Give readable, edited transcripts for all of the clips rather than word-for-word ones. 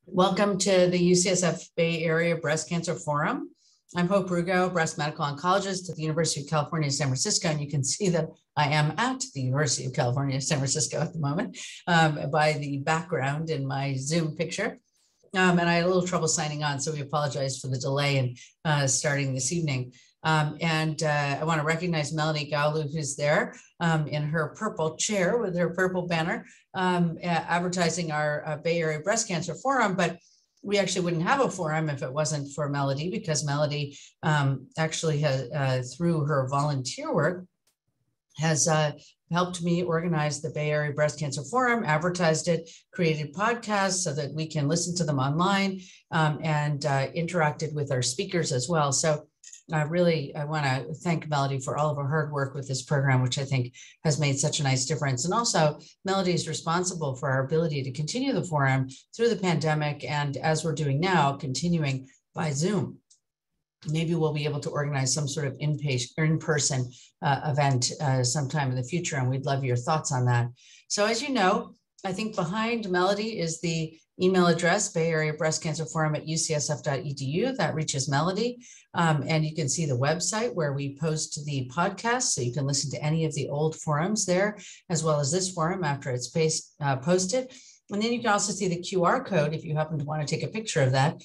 Welcome to the UCSF Bay Area Breast Cancer Forum. I'm Hope Rugo, breast medical oncologist at the University of California, San Francisco, and you can see that I am at the University of California, San Francisco at the moment by the background in my Zoom picture. And I had a little trouble signing on, so we apologize for the delay in starting this evening. I want to recognize Melody Gawliu, who's there in her purple chair with her purple banner, advertising our Bay Area Breast Cancer Forum. But we actually wouldn't have a forum if it wasn't for Melody, because Melody actually has, through her volunteer work, has helped me organize the Bay Area Breast Cancer Forum, advertised it, created podcasts so that we can listen to them online, and interacted with our speakers as well. So I want to thank Melody for all of her hard work with this program, which I think has made such a nice difference. And also, Melody is responsible for our ability to continue the forum through the pandemic, and as we're doing now, continuing by Zoom. Maybe we'll be able to organize some sort of in-person event sometime in the future, and we'd love your thoughts on that. So as you know, I think behind Melody is the email address, Bay Area Breast Cancer Forum at ucsf.edu. That reaches Melody. And you can see the website where we post the podcast, so you can listen to any of the old forums there, as well as this forum after it's posted. And then you can also see the QR code if you happen to want to take a picture of that.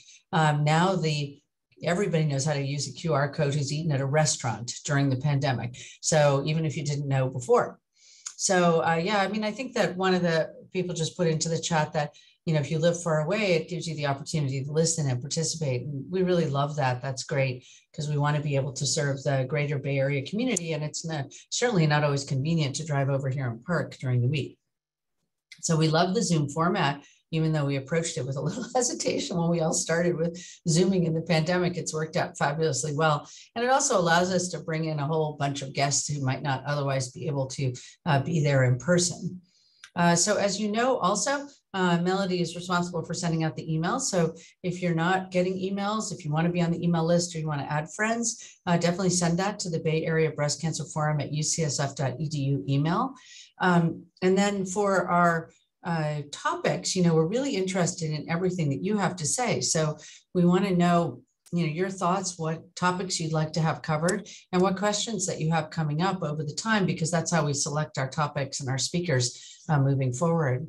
Everybody knows how to use a QR code who's eaten at a restaurant during the pandemic. So even if you didn't know before. So yeah, I mean, I think that one of the people just put into the chat that, you know, if you live far away, it gives you the opportunity to listen and participate. And we really love that. That's great, because we want to be able to serve the greater Bay Area community. And it's certainly not always convenient to drive over here and park during the week. So we love the Zoom format, even though we approached it with a little hesitation when we all started with Zooming in the pandemic. It's worked out fabulously well. And it also allows us to bring in a whole bunch of guests who might not otherwise be able to be there in person. So as you know, also, Melody is responsible for sending out the emails. So if you're not getting emails, if you want to be on the email list or you want to add friends, definitely send that to the Bay Area Breast Cancer Forum at ucsf.edu email. And then for our topics, you know, we're really interested in everything that you have to say. So we want to know, you know, your thoughts, what topics you'd like to have covered, and what questions that you have coming up over the time, because that's how we select our topics and our speakers moving forward.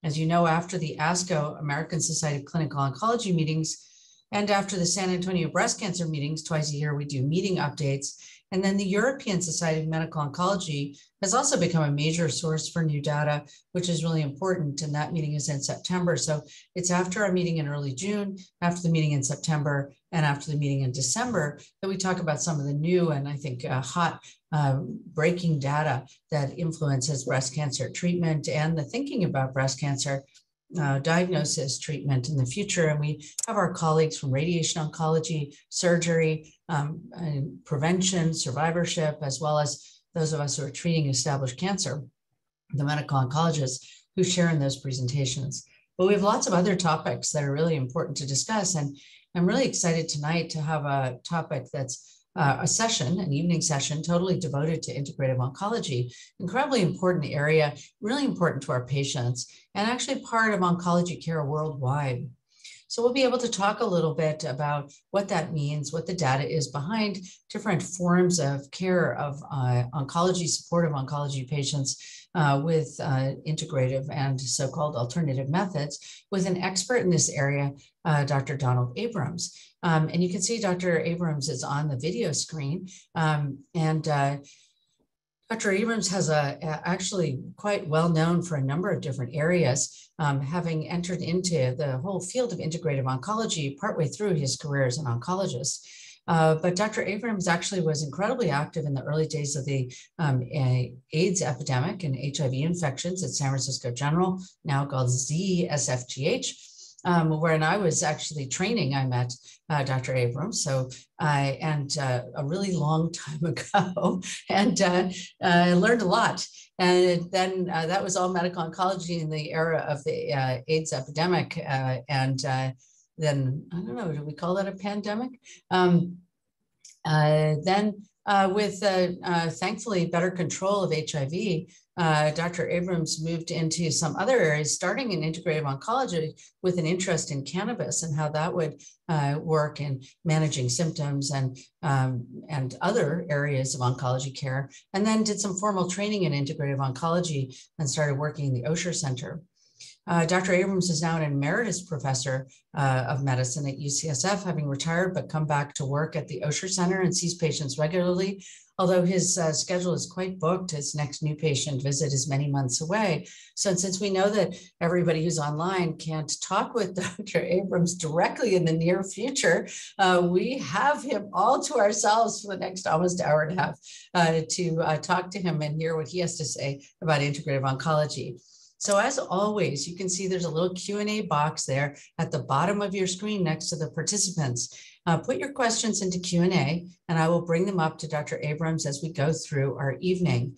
As you know, after the ASCO, American Society of Clinical Oncology meetings, and after the San Antonio breast cancer meetings, twice a year, we do meeting updates. And then the European Society of Medical Oncology has also become a major source for new data, which is really important. And that meeting is in September. So it's after our meeting in early June, after the meeting in September, and after the meeting in December that we talk about some of the new and I think hot breaking data that influences breast cancer treatment and the thinking about breast cancer diagnosis, treatment in the future. And we have our colleagues from radiation oncology, surgery, prevention, survivorship, as well as those of us who are treating established cancer, the medical oncologists who share in those presentations. But we have lots of other topics that are really important to discuss. And I'm really excited tonight to have a topic that's a session, an evening session, totally devoted to integrative oncology, incredibly important area, really important to our patients, and actually part of oncology care worldwide. So we'll be able to talk a little bit about what that means, what the data is behind different forms of care of oncology, supportive oncology patients with integrative and so-called alternative methods with an expert in this area, Dr. Donald Abrams. And you can see Dr. Abrams is on the video screen. Dr. Abrams has actually quite well known for a number of different areas, having entered into the whole field of integrative oncology partway through his career as an oncologist. But Dr. Abrams actually was incredibly active in the early days of the AIDS epidemic and HIV infections at San Francisco General, now called ZSFGH. When I was actually training, I met Dr. Abrams, a really long time ago, and I learned a lot. And then that was all medical oncology in the era of the AIDS epidemic. Then, I don't know, do we call that a pandemic? Then With thankfully better control of HIV, Dr. Abrams moved into some other areas, starting in integrative oncology with an interest in cannabis and how that would work in managing symptoms and other areas of oncology care, and then did some formal training in integrative oncology and started working in the Osher Center. Dr. Abrams is now an emeritus professor of medicine at UCSF, having retired, but come back to work at the Osher Center and sees patients regularly. Although his schedule is quite booked, his next new patient visit is many months away. So since we know that everybody who's online can't talk with Dr. Abrams directly in the near future, we have him all to ourselves for the next almost hour and a half to talk to him and hear what he has to say about integrative oncology. So as always, you can see there's a little Q&A box there at the bottom of your screen next to the participants. Put your questions into Q&A and I will bring them up to Dr. Abrams as we go through our evening.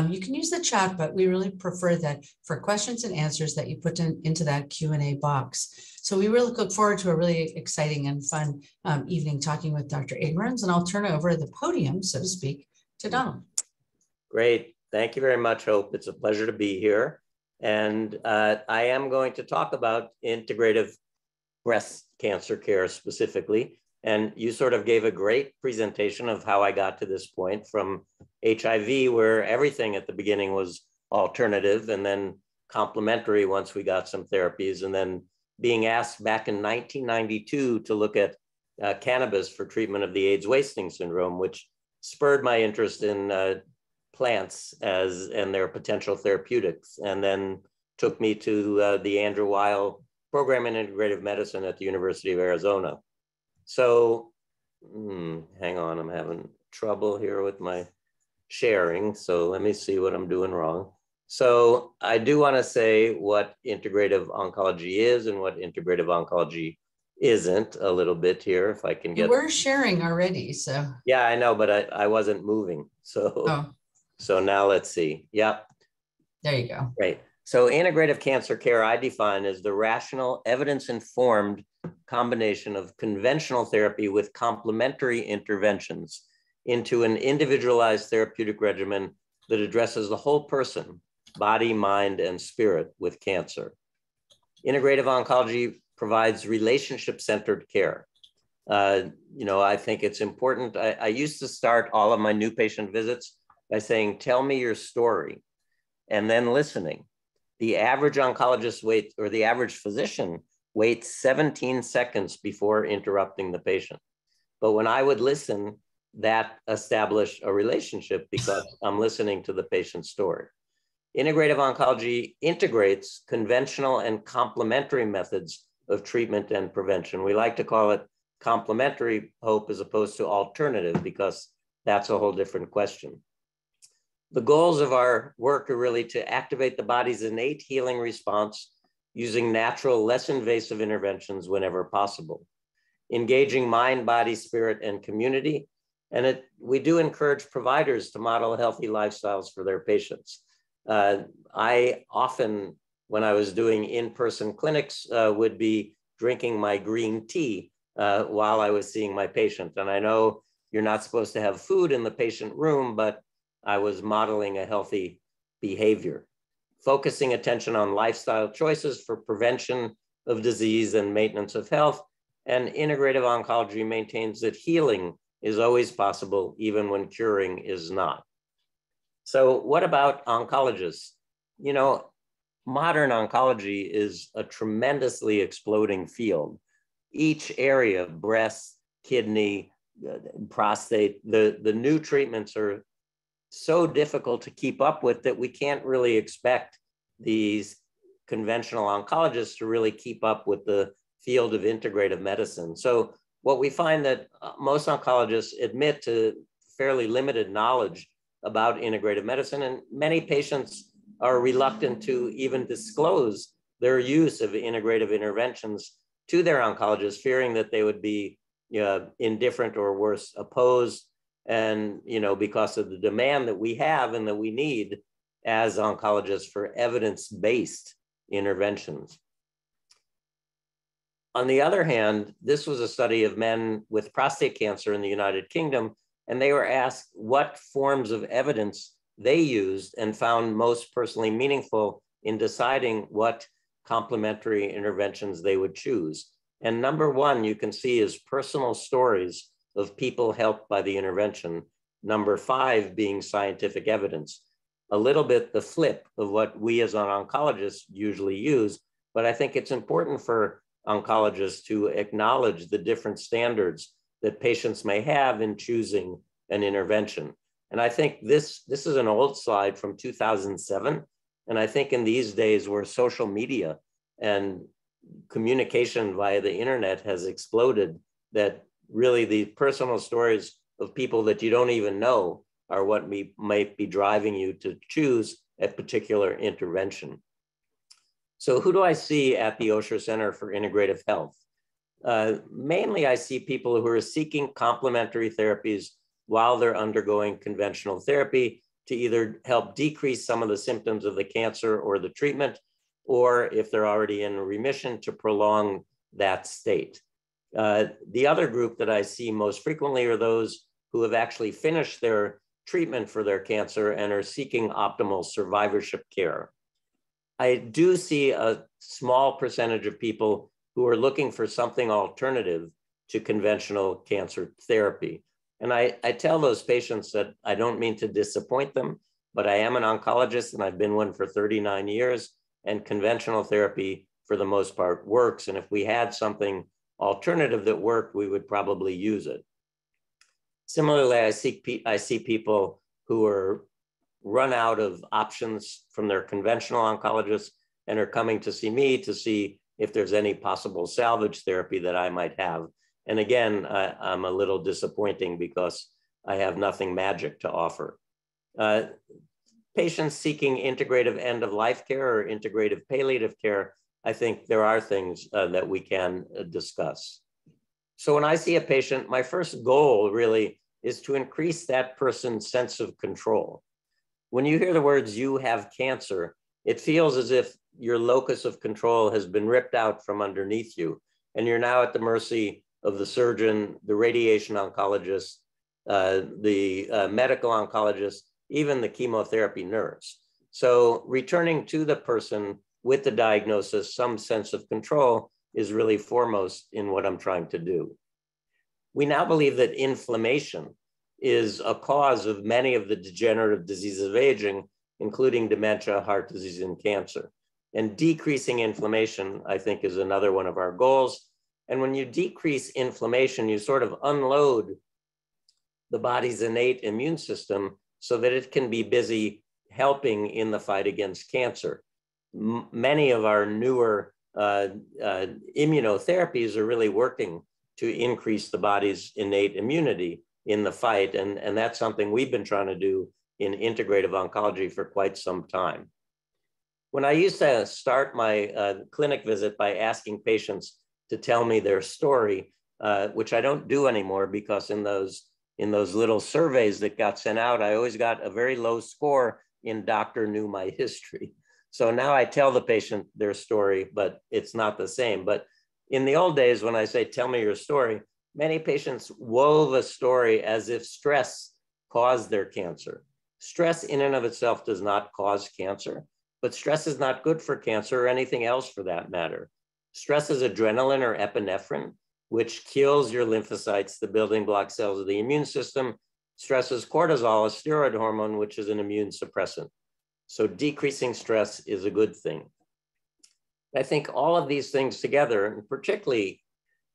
You can use the chat, but we really prefer that for questions and answers that you put into that Q&A box. So we really look forward to a really exciting and fun evening talking with Dr. Abrams, and I'll turn over the podium, so to speak, to Donald. Great. Thank you very much, Hope. It's a pleasure to be here. And I am going to talk about integrative breast cancer care specifically. And you sort of gave a great presentation of how I got to this point from HIV, where everything at the beginning was alternative and then complementary once we got some therapies, and then being asked back in 1992 to look at cannabis for treatment of the AIDS wasting syndrome, which spurred my interest in plants and their potential therapeutics, and then took me to the Andrew Weil program in integrative medicine at the University of Arizona. So, hang on, I'm having trouble here with my sharing. So let me see what I'm doing wrong. So I do want to say what integrative oncology is and what integrative oncology isn't a little bit here, if I can get. We're sharing already, so. Yeah, I know, but I wasn't moving. So now let's see. Yep. There you go. Great. So integrative cancer care I define as the rational, evidence-informed combination of conventional therapy with complementary interventions into an individualized therapeutic regimen that addresses the whole person, body, mind, and spirit with cancer. Integrative oncology provides relationship-centered care. I think it's important. I used to start all of my new patient visits by saying, tell me your story, and then listening. The average oncologist waits, or the average physician waits 17 seconds before interrupting the patient. But when I would listen, that established a relationship because I'm listening to the patient's story. Integrative oncology integrates conventional and complementary methods of treatment and prevention. We like to call it complementary, Hope, as opposed to alternative, because that's a whole different question. The goals of our work are really to activate the body's innate healing response using natural, less invasive interventions whenever possible, engaging mind, body, spirit, and community. And we do encourage providers to model healthy lifestyles for their patients. I often, when I was doing in-person clinics, would be drinking my green tea while I was seeing my patient. And I know you're not supposed to have food in the patient room, but I was modeling a healthy behavior, focusing attention on lifestyle choices for prevention of disease and maintenance of health. And integrative oncology maintains that healing is always possible, even when curing is not. So what about oncologists? Modern oncology is a tremendously exploding field. Each area, breast, kidney, prostate, the new treatments are so difficult to keep up with that we can't really expect these conventional oncologists to really keep up with the field of integrative medicine. So what we find that most oncologists admit to fairly limited knowledge about integrative medicine, and many patients are reluctant to even disclose their use of integrative interventions to their oncologist, fearing that they would be indifferent or worse, opposed, and because of the demand that we have and that we need as oncologists for evidence-based interventions. On the other hand, this was a study of men with prostate cancer in the United Kingdom and they were asked what forms of evidence they used and found most personally meaningful in deciding what complementary interventions they would choose. And number one, you can see, is personal stories of people helped by the intervention. Number five being scientific evidence. A little bit the flip of what we as an oncologist usually use, but I think it's important for oncologists to acknowledge the different standards that patients may have in choosing an intervention. And I think this is an old slide from 2007. And I think in these days where social media and communication via the internet has exploded, that really the personal stories of people that you don't even know are what might be driving you to choose a particular intervention. So who do I see at the Osher Center for Integrative Health? Mainly I see people who are seeking complementary therapies while they're undergoing conventional therapy to either help decrease some of the symptoms of the cancer or the treatment, or if they're already in remission, to prolong that state. The other group that I see most frequently are those who have actually finished their treatment for their cancer and are seeking optimal survivorship care. I do see a small percentage of people who are looking for something alternative to conventional cancer therapy. And I tell those patients that I don't mean to disappoint them, but I am an oncologist and I've been one for 39 years, and conventional therapy for the most part works. And if we had something alternative that worked, we would probably use it. Similarly, I see people who are run out of options from their conventional oncologists and are coming to see me to see if there's any possible salvage therapy that I might have. And again, I'm a little disappointing because I have nothing magic to offer. Patients seeking integrative end-of-life care or integrative palliative care, I think there are things that we can discuss. So when I see a patient, my first goal really is to increase that person's sense of control. When you hear the words, "you have cancer," it feels as if your locus of control has been ripped out from underneath you, and you're now at the mercy of the surgeon, the radiation oncologist, the medical oncologist, even the chemotherapy nurse. So returning to the person with the diagnosis, some sense of control is really foremost in what I'm trying to do. We now believe that inflammation is a cause of many of the degenerative diseases of aging, including dementia, heart disease, and cancer. And decreasing inflammation, I think, is another one of our goals. And when you decrease inflammation, you sort of unload the body's innate immune system so that it can be busy helping in the fight against cancer. Many of our newer immunotherapies are really working to increase the body's innate immunity in the fight. And that's something we've been trying to do in integrative oncology for quite some time. When I used to start my clinic visit by asking patients to tell me their story, which I don't do anymore because in those little surveys that got sent out, I always got a very low score in doctor knew my history. So now I tell the patient their story, but it's not the same. But in the old days, when I say, tell me your story, many patients wove a story as if stress caused their cancer. Stress in and of itself does not cause cancer, but stress is not good for cancer or anything else for that matter. Stress is adrenaline or epinephrine, which kills your lymphocytes, the building block cells of the immune system. Stress is cortisol, a steroid hormone, which is an immune suppressant. So decreasing stress is a good thing. I think all of these things together, and particularly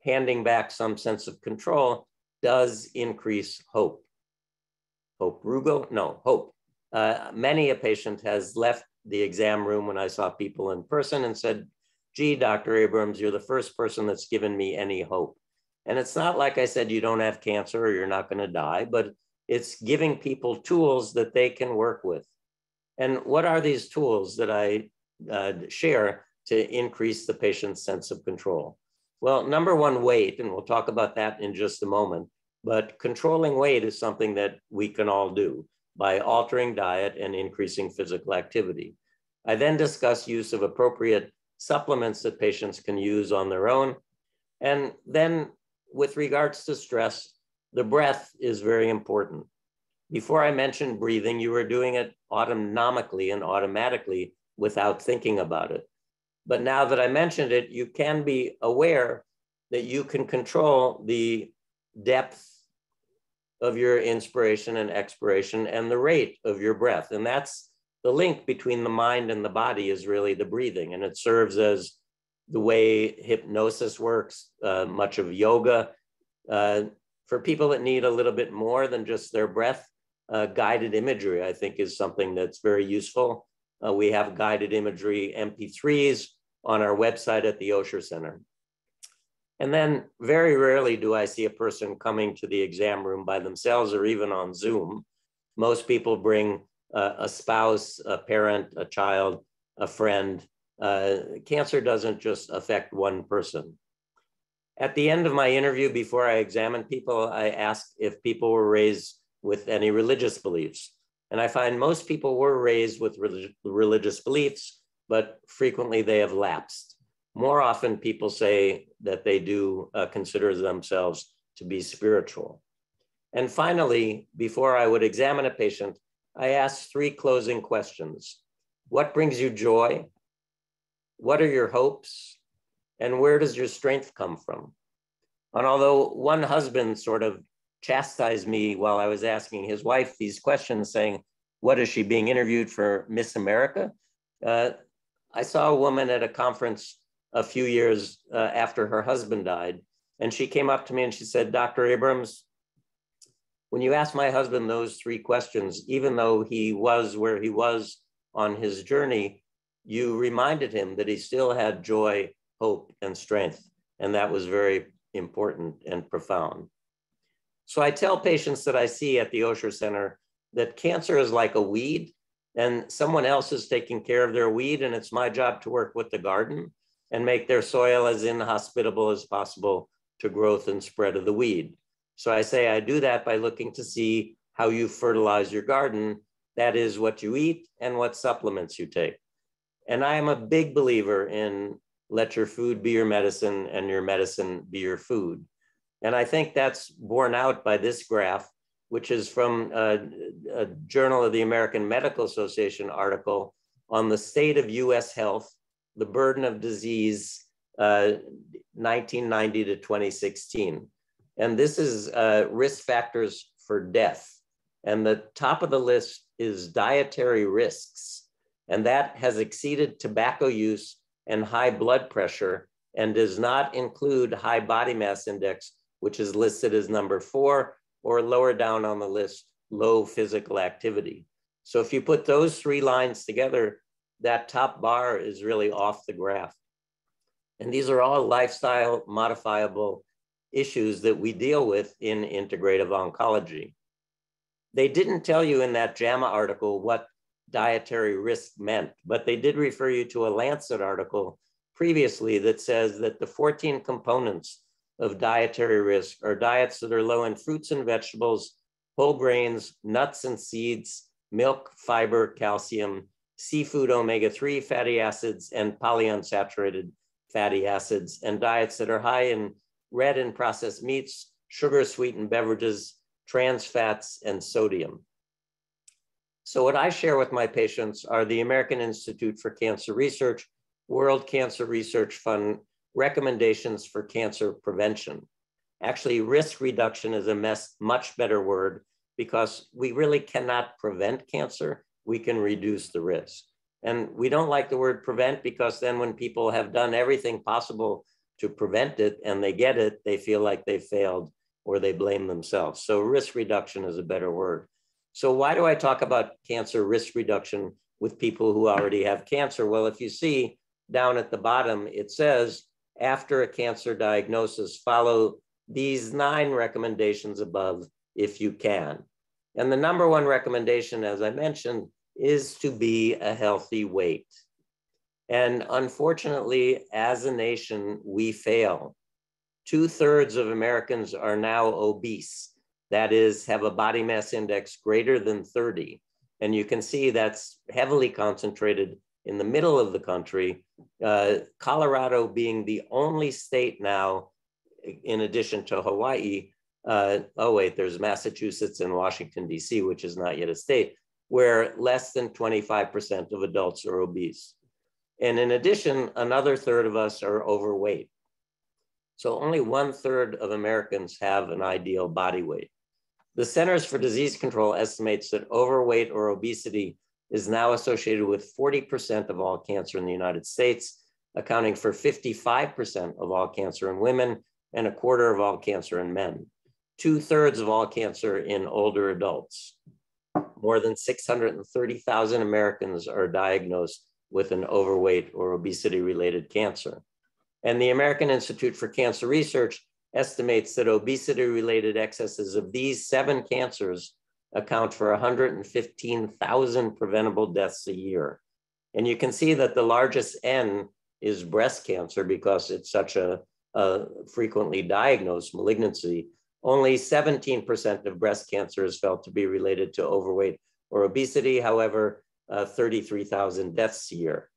handing back some sense of control, does increase hope. Hope, Rugo? No, hope. Many a patient has left the exam room when I saw people in person and said, gee, Dr. Abrams, you're the first person that's given me any hope. And it's not like I said, you don't have cancer or you're not going to die, but it's giving people tools that they can work with. And what are these tools that I share to increase the patient's sense of control? Well, number one, weight, and we'll talk about that in just a moment, but controlling weight is something that we can all do by altering diet and increasing physical activity. I then discuss use of appropriate supplements that patients can use on their own. And then with regards to stress, the breath is very important. Before I mentioned breathing, you were doing it autonomically and automatically without thinking about it. But now that I mentioned it, you can be aware that you can control the depth of your inspiration and expiration and the rate of your breath. And that's the link between the mind and the body, is really the breathing. And it serves as the way hypnosis works, much of yoga. For people that need a little bit more than just their breath, guided imagery, I think, is something that's very useful. We have guided imagery MP3s on our website at the Osher Center. And then very rarely do I see a person coming to the exam room by themselves or even on Zoom. Most people bring a spouse, a parent, a child, a friend. Cancer doesn't just affect one person. At the end of my interview, before I examine people, I asked if people were raised with any religious beliefs. And I find most people were raised with religious beliefs, but frequently they have lapsed. More often people say that they do consider themselves to be spiritual. And finally, before I would examine a patient, I ask 3 closing questions. What brings you joy? What are your hopes? And where does your strength come from? And although one husband sort of chastised me while I was asking his wife these questions, saying, what is she being interviewed for, Miss America? I saw a woman at a conference a few years after her husband died, and she came up to me and she said, Dr. Abrams, when you asked my husband those 3 questions, even though he was where he was on his journey, you reminded him that he still had joy, hope, and strength. And that was very important and profound. So I tell patients that I see at the Osher Center that cancer is like a weed, and someone else is taking care of their weed, and it's my job to work with the garden and make their soil as inhospitable as possible to growth and spread of the weed. So I say I do that by looking to see how you fertilize your garden. That is what you eat and what supplements you take. And I am a big believer in let your food be your medicine and your medicine be your food. And I think that's borne out by this graph, which is from a Journal of the American Medical Association article on the state of US health, the burden of disease, 1990 to 2016. And this is risk factors for death. And the top of the list is dietary risks. And that has exceeded tobacco use and high blood pressure, and does not include high body mass index, which is listed as number 4, or lower down on the list, low physical activity. So if you put those 3 lines together, that top bar is really off the graph. And these are all lifestyle modifiable issues that we deal with in integrative oncology. They didn't tell you in that JAMA article what dietary risk meant, but they did refer you to a Lancet article previously that says that the 14 components of dietary risk are diets that are low in fruits and vegetables, whole grains, nuts and seeds, milk, fiber, calcium, seafood, omega-3 fatty acids, and polyunsaturated fatty acids, and diets that are high in red and processed meats, sugar-sweetened beverages, trans fats, and sodium. So what I share with my patients are the American Institute for Cancer Research, World Cancer Research Fund recommendations for cancer prevention. Actually, risk reduction is a much better word, because we really cannot prevent cancer. We can reduce the risk. And we don't like the word prevent, because then when people have done everything possible to prevent it and they get it, they feel like they failed or they blame themselves. So risk reduction is a better word. So why do I talk about cancer risk reduction with people who already have cancer? Well, if you see down at the bottom, it says, after a cancer diagnosis, follow these 9 recommendations above if you can. And the number 1 recommendation, as I mentioned, is to be a healthy weight. And unfortunately, as a nation, we fail. 2/3 of Americans are now obese. That is, have a body mass index greater than 30. And you can see that's heavily concentrated in the middle of the country, Colorado being the only state now, in addition to Hawaii, oh wait, there's Massachusetts and Washington, D.C., which is not yet a state, where less than 25% of adults are obese. And in addition, another third of us are overweight. So only 1/3 of Americans have an ideal body weight. The Centers for Disease Control estimates that overweight or obesity is now associated with 40% of all cancer in the United States, accounting for 55% of all cancer in women and 1/4 of all cancer in men. 2/3 of all cancer in older adults. More than 630,000 Americans are diagnosed with an overweight or obesity-related cancer. And the American Institute for Cancer Research estimates that obesity-related excesses of these 7 cancers account for 115,000 preventable deaths a year. And you can see that the largest N is breast cancer because it's such a frequently diagnosed malignancy. Only 17% of breast cancer is felt to be related to overweight or obesity. However, 33,000 deaths a year.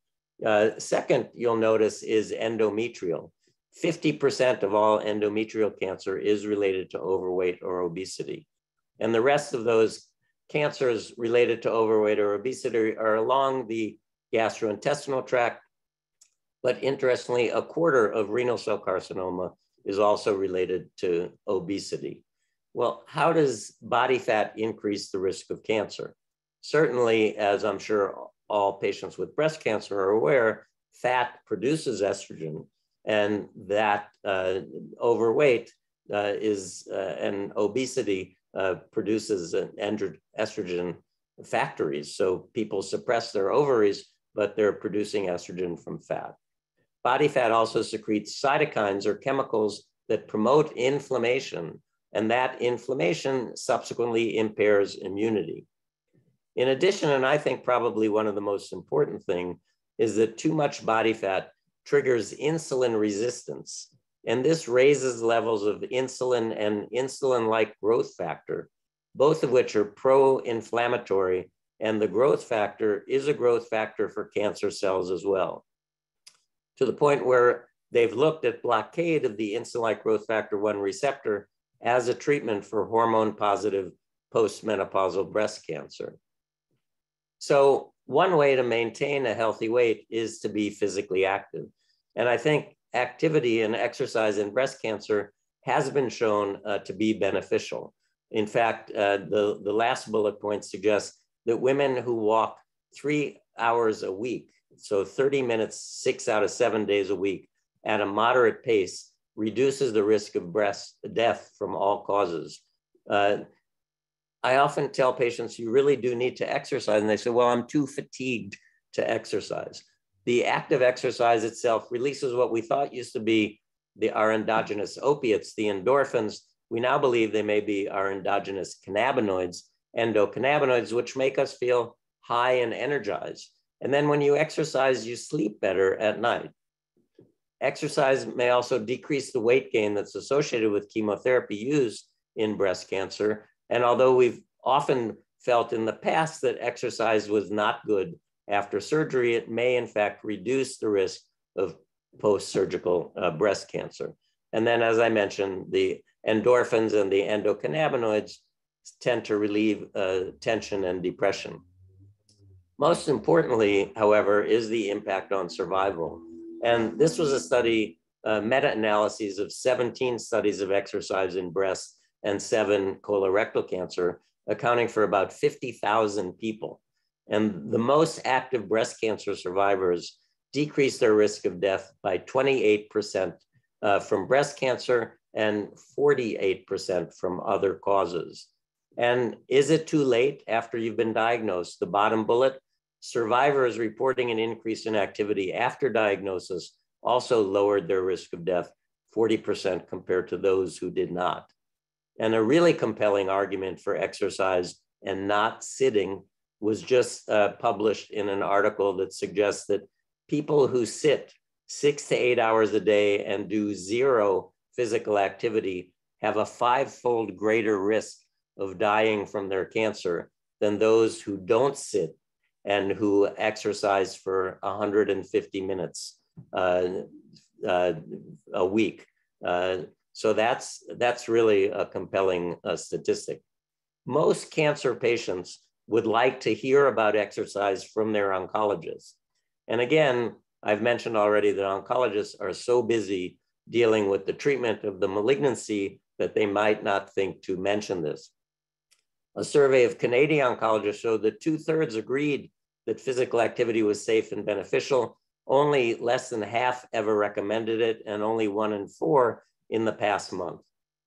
Second, you'll notice is endometrial. 50% of all endometrial cancer is related to overweight or obesity. And the rest of those cancers related to overweight or obesity are along the gastrointestinal tract. But interestingly, 1/4 of renal cell carcinoma is also related to obesity. Well, how does body fat increase the risk of cancer? Certainly, as I'm sure all patients with breast cancer are aware, fat produces estrogen, and that overweight and obesity produces estrogen factories. So people suppress their ovaries, but they're producing estrogen from fat. Body fat also secretes cytokines or chemicals that promote inflammation, and that inflammation subsequently impairs immunity. In addition, and I think probably one of the most important things, is that too much body fat triggers insulin resistance. And this raises levels of insulin and insulin-like growth factor, both of which are pro-inflammatory, and the growth factor is a growth factor for cancer cells as well. To the point where they've looked at blockade of the insulin-like growth factor 1 receptor as a treatment for hormone-positive postmenopausal breast cancer. So one way to maintain a healthy weight is to be physically active. And I think activity and exercise in breast cancer has been shown to be beneficial. In fact, the last bullet point suggests that women who walk 3 hours a week, so 30 minutes, 6 out of 7 days a week at a moderate pace, reduces the risk of breast death from all causes. I often tell patients, you really do need to exercise. And they say, well, I'm too fatigued to exercise. The active exercise itself releases what we thought used to be our endogenous opiates, the endorphins. We now believe they may be our endogenous cannabinoids, endocannabinoids, which make us feel high and energized. And then when you exercise, you sleep better at night. Exercise may also decrease the weight gain that's associated with chemotherapy used in breast cancer. And although we've often felt in the past that exercise was not good after surgery, it may in fact reduce the risk of post-surgical breast cancer. And then, as I mentioned, the endorphins and the endocannabinoids tend to relieve tension and depression. Most importantly, however, is the impact on survival. And this was a study, meta-analyses of 17 studies of exercise in breast and 7 colorectal cancer, accounting for about 50,000 people. And the most active breast cancer survivors decreased their risk of death by 28% from breast cancer and 48% from other causes. And is it too late after you've been diagnosed? The bottom bullet, survivors reporting an increase in activity after diagnosis also lowered their risk of death 40% compared to those who did not. And a really compelling argument for exercise and not sitting was just published in an article that suggests that people who sit 6 to 8 hours a day and do 0 physical activity have a 5-fold greater risk of dying from their cancer than those who don't sit and who exercise for 150 minutes a week. So that's really a compelling statistic. Most cancer patients would like to hear about exercise from their oncologist. And again, I've mentioned already that oncologists are so busy dealing with the treatment of the malignancy that they might not think to mention this. A survey of Canadian oncologists showed that 2/3 agreed that physical activity was safe and beneficial. Only less than half ever recommended it, and only 1 in 4 in the past month.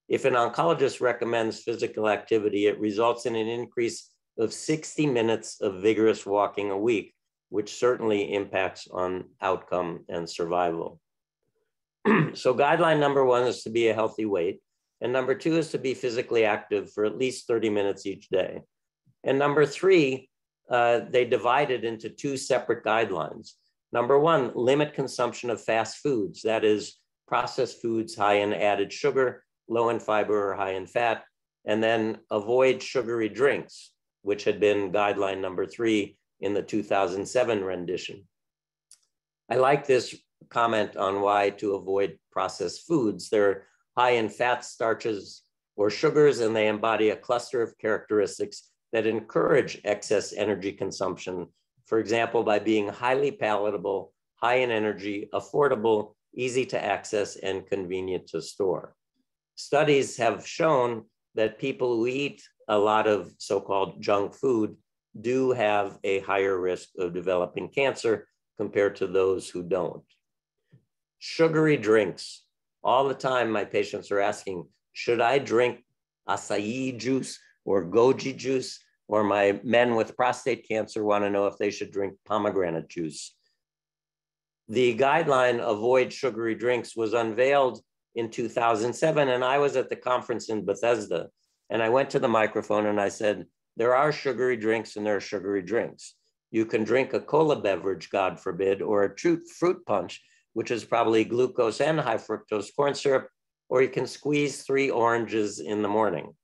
If an oncologist recommends physical activity, it results in an increase of 60 minutes of vigorous walking a week, which certainly impacts on outcome and survival. So guideline number 1 is to be a healthy weight. And number 2 is to be physically active for at least 30 minutes each day. And number 3, they divided into 2 separate guidelines. Number 1, limit consumption of fast foods, that is processed foods high in added sugar, low in fiber or high in fat, and then avoid sugary drinks, which had been guideline number 3 in the 2007 rendition. I like this comment on why to avoid processed foods. They're high in fat, starches, or sugars, and they embody a cluster of characteristics that encourage excess energy consumption, for example, by being highly palatable, high in energy, affordable, easy to access, and convenient to store. Studies have shown that people who eat a lot of so-called junk food do have a higher risk of developing cancer compared to those who don't. Sugary drinks. All the time, my patients are asking, should I drink acai juice or goji juice? Or my men with prostate cancer want to know if they should drink pomegranate juice. The guideline, Avoid Sugary Drinks, was unveiled in 2007, and I was at the conference in Bethesda, and I went to the microphone and I said, there are sugary drinks and there are sugary drinks. You can drink a cola beverage, God forbid, or a fruit punch, which is probably glucose and high fructose corn syrup, or you can squeeze 3 oranges in the morning.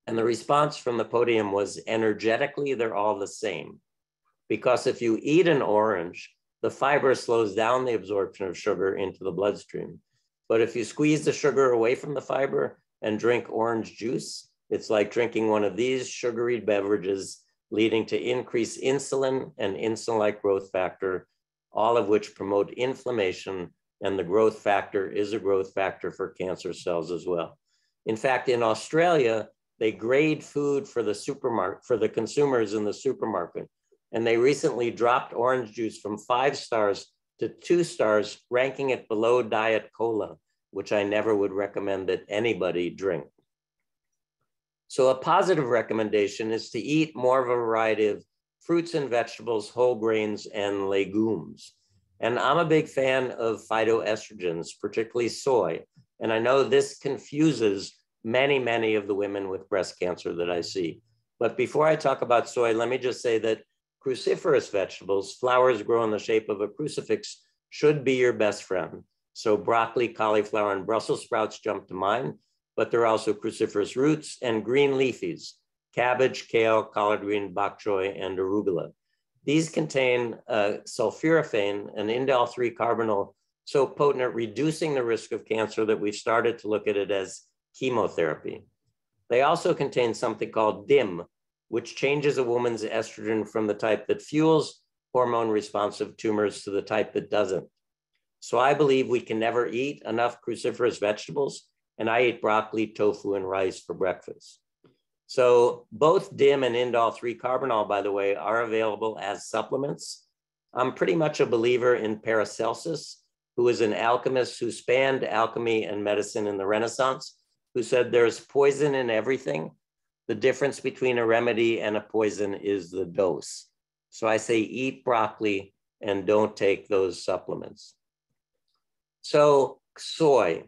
And the response from the podium was, energetically, they're all the same. Because if you eat an orange, the fiber slows down the absorption of sugar into the bloodstream. But if you squeeze the sugar away from the fiber and drink orange juice, it's like drinking one of these sugary beverages, leading to increased insulin and insulin-like growth factor, all of which promote inflammation, and the growth factor is a growth factor for cancer cells as well. In fact, in Australia, they grade food for the supermarket, for the consumers in the supermarket, and they recently dropped orange juice from 5 stars to 2 stars, ranking it below Diet Cola, which I never would recommend that anybody drink. So a positive recommendation is to eat more of a variety of fruits and vegetables, whole grains, and legumes. And I'm a big fan of phytoestrogens, particularly soy. And I know this confuses many, many of the women with breast cancer that I see. But before I talk about soy, let me just say that cruciferous vegetables, flowers grow in the shape of a crucifix, should be your best friend. So broccoli, cauliflower, and Brussels sprouts jump to mind, but there are also cruciferous roots and green leafies, cabbage, kale, collard green, bok choy, and arugula. These contain sulforaphane, an indole-3 carbonyl, so potent at reducing the risk of cancer that we've started to look at it as chemotherapy. They also contain something called DIM, which changes a woman's estrogen from the type that fuels hormone-responsive tumors to the type that doesn't. So I believe we can never eat enough cruciferous vegetables, and I eat broccoli, tofu, and rice for breakfast. So both DIM and indole-3 carbonyl, by the way, are available as supplements. I'm pretty much a believer in Paracelsus, who is an alchemist who spanned alchemy and medicine in the Renaissance, who said there's poison in everything. The difference between a remedy and a poison is the dose. So I say eat broccoli and don't take those supplements. So soy.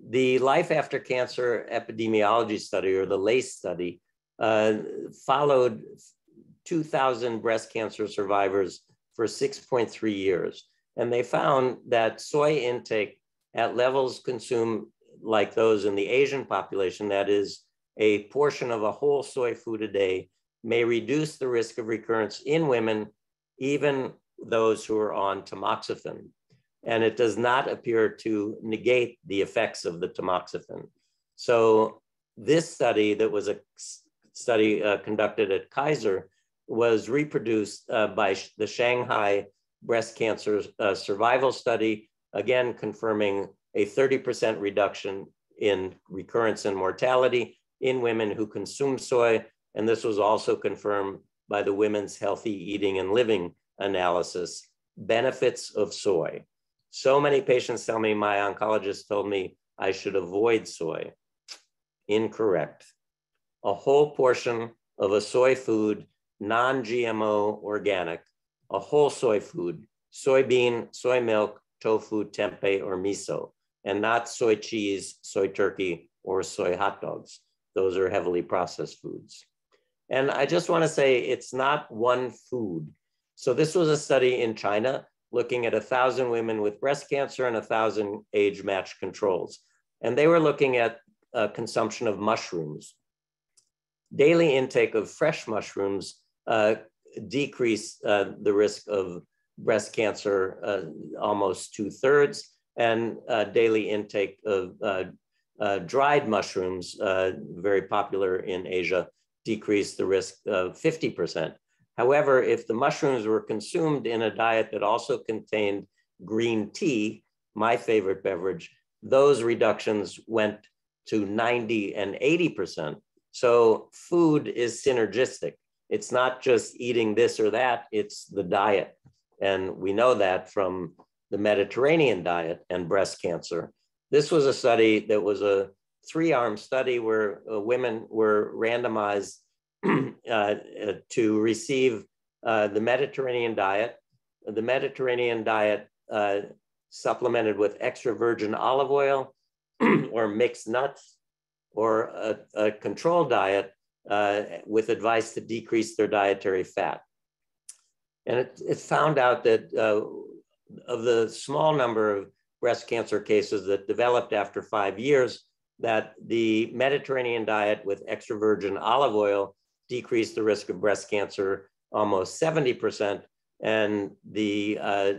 The Life After Cancer Epidemiology Study, or the LACE study, followed 2,000 breast cancer survivors for 6.3 years. And they found that soy intake at levels consumed like those in the Asian population, that is a portion of a whole soy food a day, may reduce the risk of recurrence in women, even those who are on tamoxifen. and it does not appear to negate the effects of the tamoxifen. So this study, that was a study conducted at Kaiser, was reproduced by the Shanghai Breast Cancer Survival Study, again confirming a 30% reduction in recurrence and mortality in women who consume soy. And this was also confirmed by the Women's Healthy Eating and Living analysis, benefits of soy. So many patients tell me, my oncologist told me I should avoid soy. Incorrect. A whole portion of a soy food, non-GMO organic, a whole soy food, soybean, soy milk, tofu, tempeh, or miso, and not soy cheese, soy turkey, or soy hot dogs. Those are heavily processed foods. And I just want to say it's not one food. So this was a study in China looking at 1,000 women with breast cancer and 1,000 age-matched controls. And they were looking at consumption of mushrooms. Daily intake of fresh mushrooms decreased the risk of breast cancer almost 2/3, and daily intake of dried mushrooms, very popular in Asia, decreased the risk of 50%. However, if the mushrooms were consumed in a diet that also contained green tea, my favorite beverage, those reductions went to 90 and 80%. So food is synergistic. It's not just eating this or that, it's the diet. And we know that from the Mediterranean diet and breast cancer. This was a study that was a 3-arm study where women were randomized to receive the Mediterranean diet. The Mediterranean diet supplemented with extra virgin olive oil or mixed nuts, or a control diet with advice to decrease their dietary fat. And it found out that of the small number of breast cancer cases that developed after 5 years, that the Mediterranean diet with extra virgin olive oil decreased the risk of breast cancer almost 70%, and the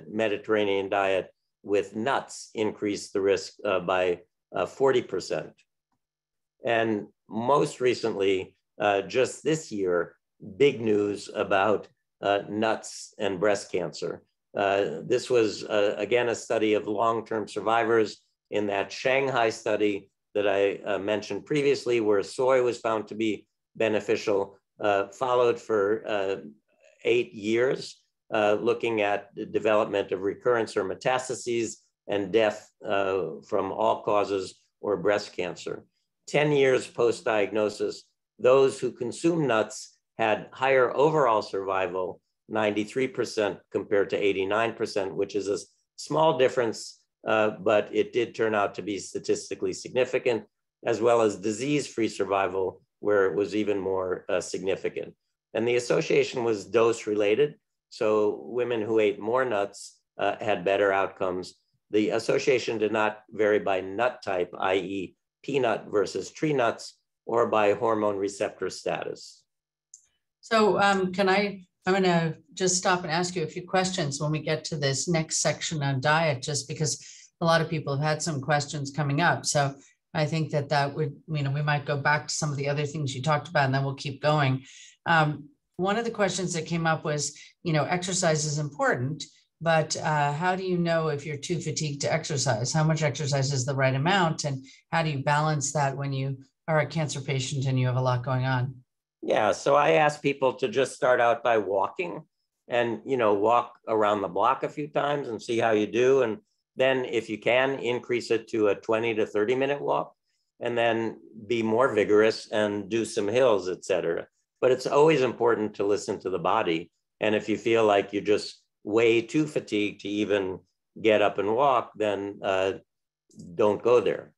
Mediterranean diet with nuts increased the risk by 40%. And most recently, just this year, big news about nuts and breast cancer. This was, again, a study of long-term survivors in that Shanghai study that I mentioned previously, where soy was found to be beneficial, followed for 8 years, looking at the development of recurrence or metastases and death from all causes or breast cancer. 10 years post-diagnosis, those who consume nuts had higher overall survival, 93% compared to 89%, which is a small difference, but it did turn out to be statistically significant, as well as disease-free survival, where it was even more significant. And the association was dose-related. So women who ate more nuts had better outcomes. The association did not vary by nut type, i.e. peanut versus tree nuts, or by hormone receptor status. So I'm going to just stop and ask you a few questions when we get to this next section on diet, just because a lot of people have had some questions coming up. So I think that would, we might go back to some of the other things you talked about, and then we'll keep going. One of the questions that came up was, exercise is important, but how do you know if you're too fatigued to exercise? How much exercise is the right amount? And how do you balance that when you are a cancer patient and you have a lot going on? Yeah, so I ask people to just start out by walking and, walk around the block a few times and see how you do. And then if you can, increase it to a 20 to 30 minute walk, and then be more vigorous and do some hills, et cetera. But it's always important to listen to the body. And if you feel like you're just way too fatigued to even get up and walk, then don't go there.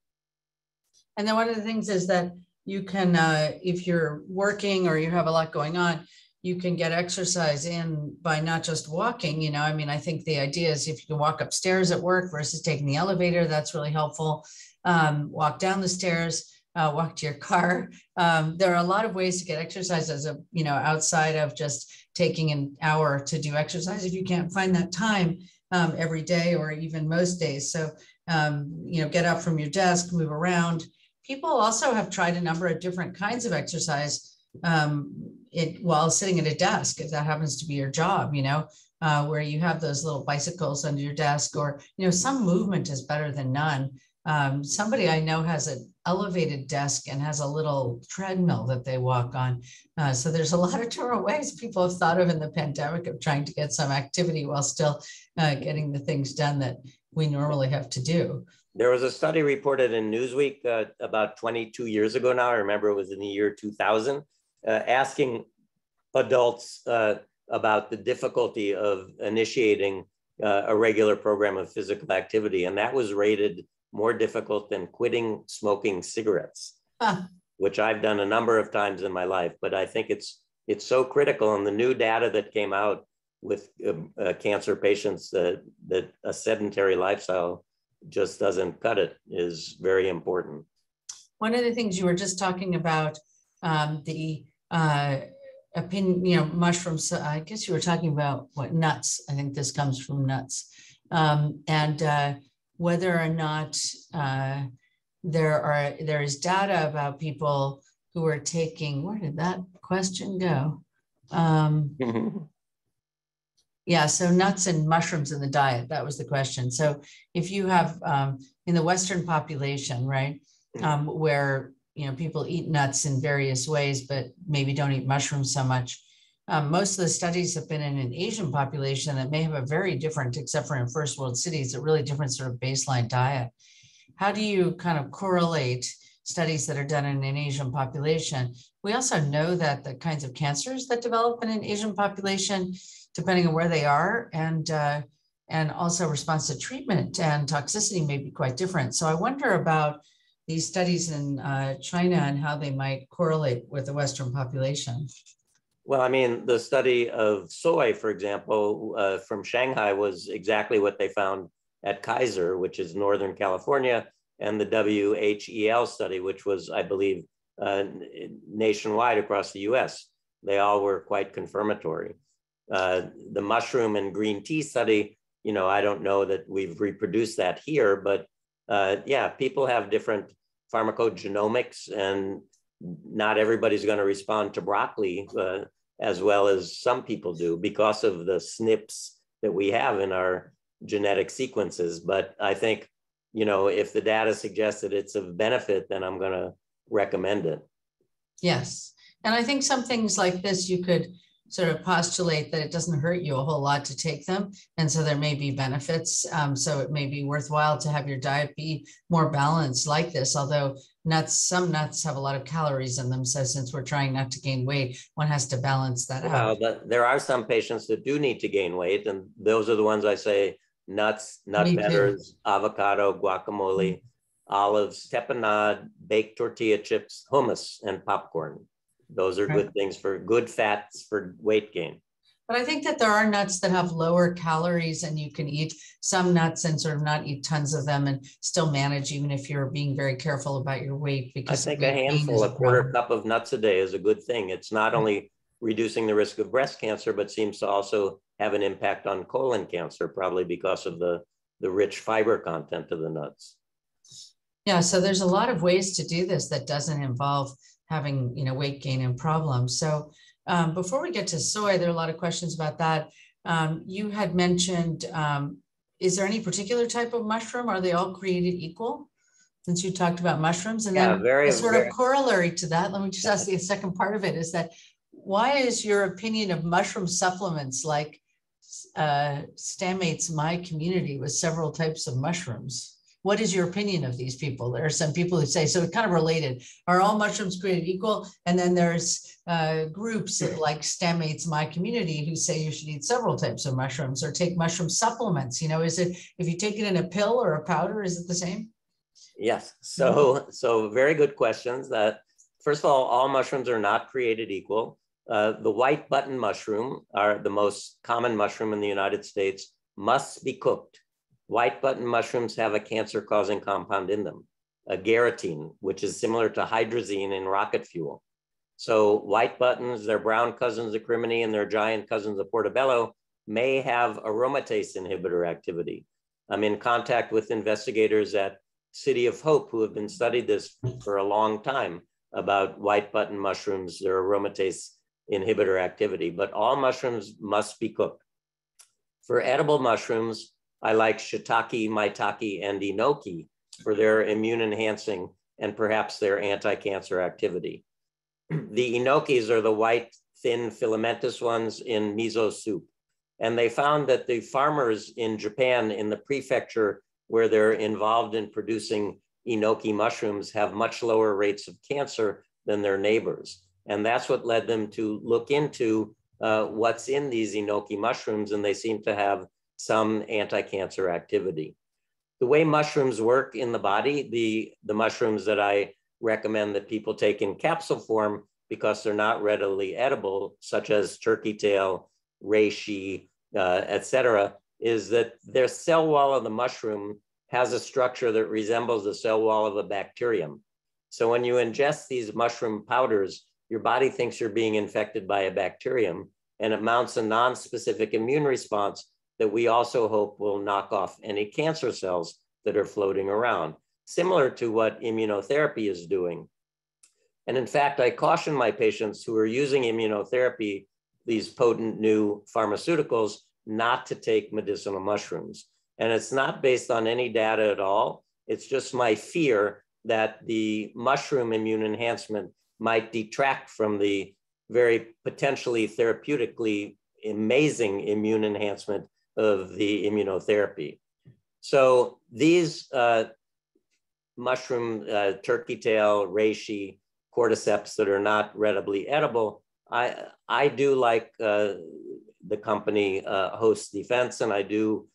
And then one of the things is that you can, if you're working or you have a lot going on, you can get exercise in by not just walking. I think the idea is if you can walk upstairs at work versus taking the elevator, that's really helpful. Walk down the stairs, walk to your car. There are a lot of ways to get exercise outside of just taking an hour to do exercise. If you can't find that time, every day or even most days. So, get up from your desk, move around. People also have tried a number of different kinds of exercise while sitting at a desk, if that happens to be your job, where you have those little bicycles under your desk, or, some movement is better than none. Somebody I know has an elevated desk and has a little treadmill that they walk on. So there's a lot of different ways people have thought of in the pandemic of trying to get some activity while still getting the things done that we normally have to do. There was a study reported in Newsweek about 22 years ago now. I remember it was in the year 2000, asking adults about the difficulty of initiating a regular program of physical activity. And that was rated more difficult than quitting smoking cigarettes, which I've done a number of times in my life. But I think it's so critical. And the new data that came out with cancer patients that a sedentary lifestyle just doesn't cut it is very important. One of the things you were just talking about, the opinion, mushrooms, I guess you were talking about nuts. I think this comes from nuts. And whether or not there is data about people who are taking, where did that question go? Yeah, so nuts and mushrooms in the diet, that was the question. So if you have in the Western population, right, where people eat nuts in various ways, but maybe don't eat mushrooms so much. Most of the studies have been in an Asian population that may have a very different, except for in first world cities, a really different sort of baseline diet. How do you kind of correlate studies that are done in an Asian population? We also know that the kinds of cancers that develop in an Asian population, depending on where they are, and also response to treatment and toxicity may be quite different. So I wonder about these studies in China and how they might correlate with the Western population. Well, I mean, the study of soy, for example, from Shanghai was exactly what they found at Kaiser, which is Northern California, and the WHEL study, which was, I believe, nationwide across the US. They all were quite confirmatory. The mushroom and green tea study, I don't know that we've reproduced that here, but yeah, people have different pharmacogenomics, and not everybody's going to respond to broccoli as well as some people do because of the SNPs that we have in our genetic sequences. But I think, if the data suggests that it's of benefit, then I'm going to recommend it. Yes. And I think some things like this, you could sort of postulate that it doesn't hurt you a whole lot to take them. And so there may be benefits. So it may be worthwhile to have your diet be more balanced like this, although some nuts have a lot of calories in them. So since we're trying not to gain weight, one has to balance that out. But there are some patients that do need to gain weight. And those are the ones I say, nuts, nut butters, avocado, guacamole, olives, tapenade, baked tortilla chips, hummus, and popcorn. Those are good things for good fats for weight gain. But I think that there are nuts that have lower calories, and you can eat some nuts and sort of not eat tons of them and still manage, even if you're being very careful about your weight. Because I think a handful, a quarter cup of nuts a day is a good thing. It's not only reducing the risk of breast cancer, but seems to also have an impact on colon cancer, probably because of the rich fiber content of the nuts. Yeah, so there's a lot of ways to do this that doesn't involve having weight gain and problems. So before we get to soy, there are a lot of questions about that. You had mentioned, is there any particular type of mushroom? Are they all created equal? Since you talked about mushrooms, and then a sort of corollary to that, let me just ask the second part of it, is that why is your opinion of mushroom supplements like Stammates My Community with several types of mushrooms? What is your opinion of these people? There are some people who say, so it's kind of related. Are all mushrooms created equal? And then there's groups like Stammates My Community who say you should eat several types of mushrooms or take mushroom supplements. Is it, if you take it in a pill or a powder, is it the same? Yes. So very good questions. First of all mushrooms are not created equal. The white button mushroom, are the most common mushroom in the United States, must be cooked. White button mushrooms have a cancer-causing compound in them, a agarotine, which is similar to hydrazine in rocket fuel. So white buttons, their brown cousins of crimini and their giant cousins of portobello, may have aromatase inhibitor activity. I'm in contact with investigators at City of Hope who have been studied this for a long time about white button mushrooms, their aromatase inhibitor activity, but all mushrooms must be cooked. For edible mushrooms, I like shiitake, maitake, and enoki for their immune enhancing and perhaps their anti-cancer activity. The enokis are the white, thin, filamentous ones in miso soup. And they found that the farmers in Japan, in the prefecture where they're involved in producing enoki mushrooms, have much lower rates of cancer than their neighbors. And that's what led them to look into what's in these enoki mushrooms, and they seem to have some anti-cancer activity. The way mushrooms work in the body, the mushrooms that I recommend that people take in capsule form because they're not readily edible, such as turkey tail, reishi, et cetera, is that their cell wall of the mushroom has a structure that resembles the cell wall of a bacterium. So when you ingest these mushroom powders, your body thinks you're being infected by a bacterium, and it mounts a non-specific immune response that we also hope will knock off any cancer cells that are floating around, similar to what immunotherapy is doing. And in fact, I caution my patients who are using immunotherapy, these potent new pharmaceuticals, not to take medicinal mushrooms. And it's not based on any data at all. It's just my fear that the mushroom immune enhancement might detract from the very potentially therapeutically amazing immune enhancement of the immunotherapy. So these mushroom, turkey tail, reishi, cordyceps that are not readily edible, I do like the company Host Defense, and I do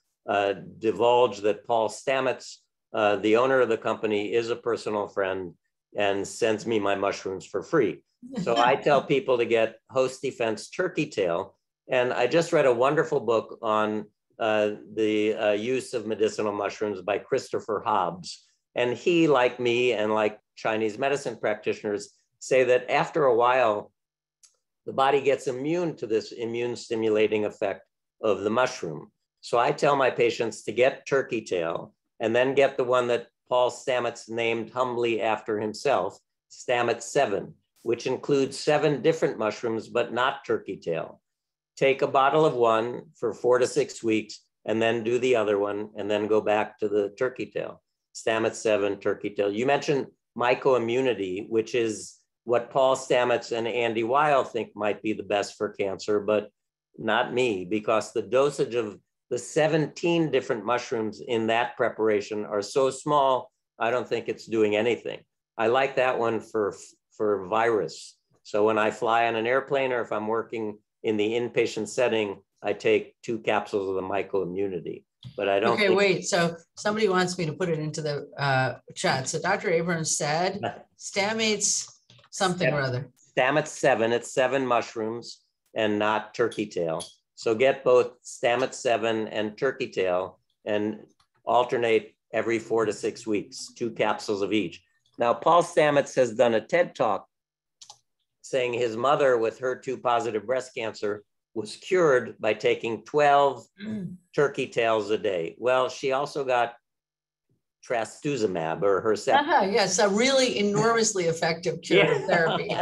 divulge that Paul Stamets, the owner of the company, is a personal friend and sends me my mushrooms for free. So I tell people to get Host Defense turkey tail. And I just read a wonderful book on the use of medicinal mushrooms by Christopher Hobbs. And he, like me and like Chinese medicine practitioners, say that after a while, the body gets immune to this immune stimulating effect of the mushroom. So I tell my patients to get turkey tail and then get the one that Paul Stamets named humbly after himself, Stamets 7, which includes 7 different mushrooms, but not turkey tail. Take a bottle of one for 4 to 6 weeks and then do the other one and then go back to the turkey tail. Stamets 7, turkey tail. You mentioned mycoimmunity, which is what Paul Stamets and Andy Weil think might be the best for cancer, but not me, because the dosage of the 17 different mushrooms in that preparation are so small, I don't think it's doing anything. I like that one for virus. So when I fly on an airplane or if I'm working in the inpatient setting, I take 2 capsules of the mycoimmunity. But I don't Okay, wait. So somebody wants me to put it into the chat. So Dr. Abrams said Stamets something or other. Stamets 7, it's 7 mushrooms and not turkey tail. So get both Stamets 7 and turkey tail and alternate every 4 to 6 weeks, 2 capsules of each. Now, Paul Stamets has done a TED Talk saying his mother with HER2 positive breast cancer was cured by taking 12 turkey tails a day. Well, she also got trastuzumab or Herceptin. Yes, a really enormously effective curative therapy.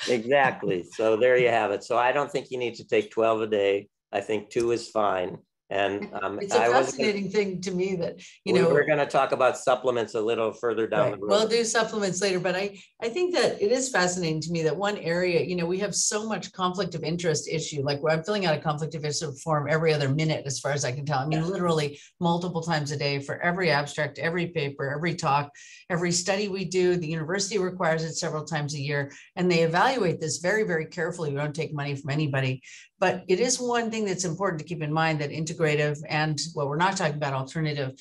Exactly. So there you have it. So I don't think you need to take 12 a day. I think 2 is fine. And it's a fascinating thing to me that, we're going to talk about supplements a little further down the road. We'll do supplements later, but I think that it is fascinating to me that one area, we have so much conflict of interest issue. Like I'm filling out a conflict of interest form every other minute, as far as I can tell. I mean, literally multiple times a day for every abstract, every paper, every talk, every study we do. The university requires it several times a year, and they evaluate this very, very carefully. We don't take money from anybody. But it is one thing that's important to keep in mind, that integrative and what we're not talking about, alternative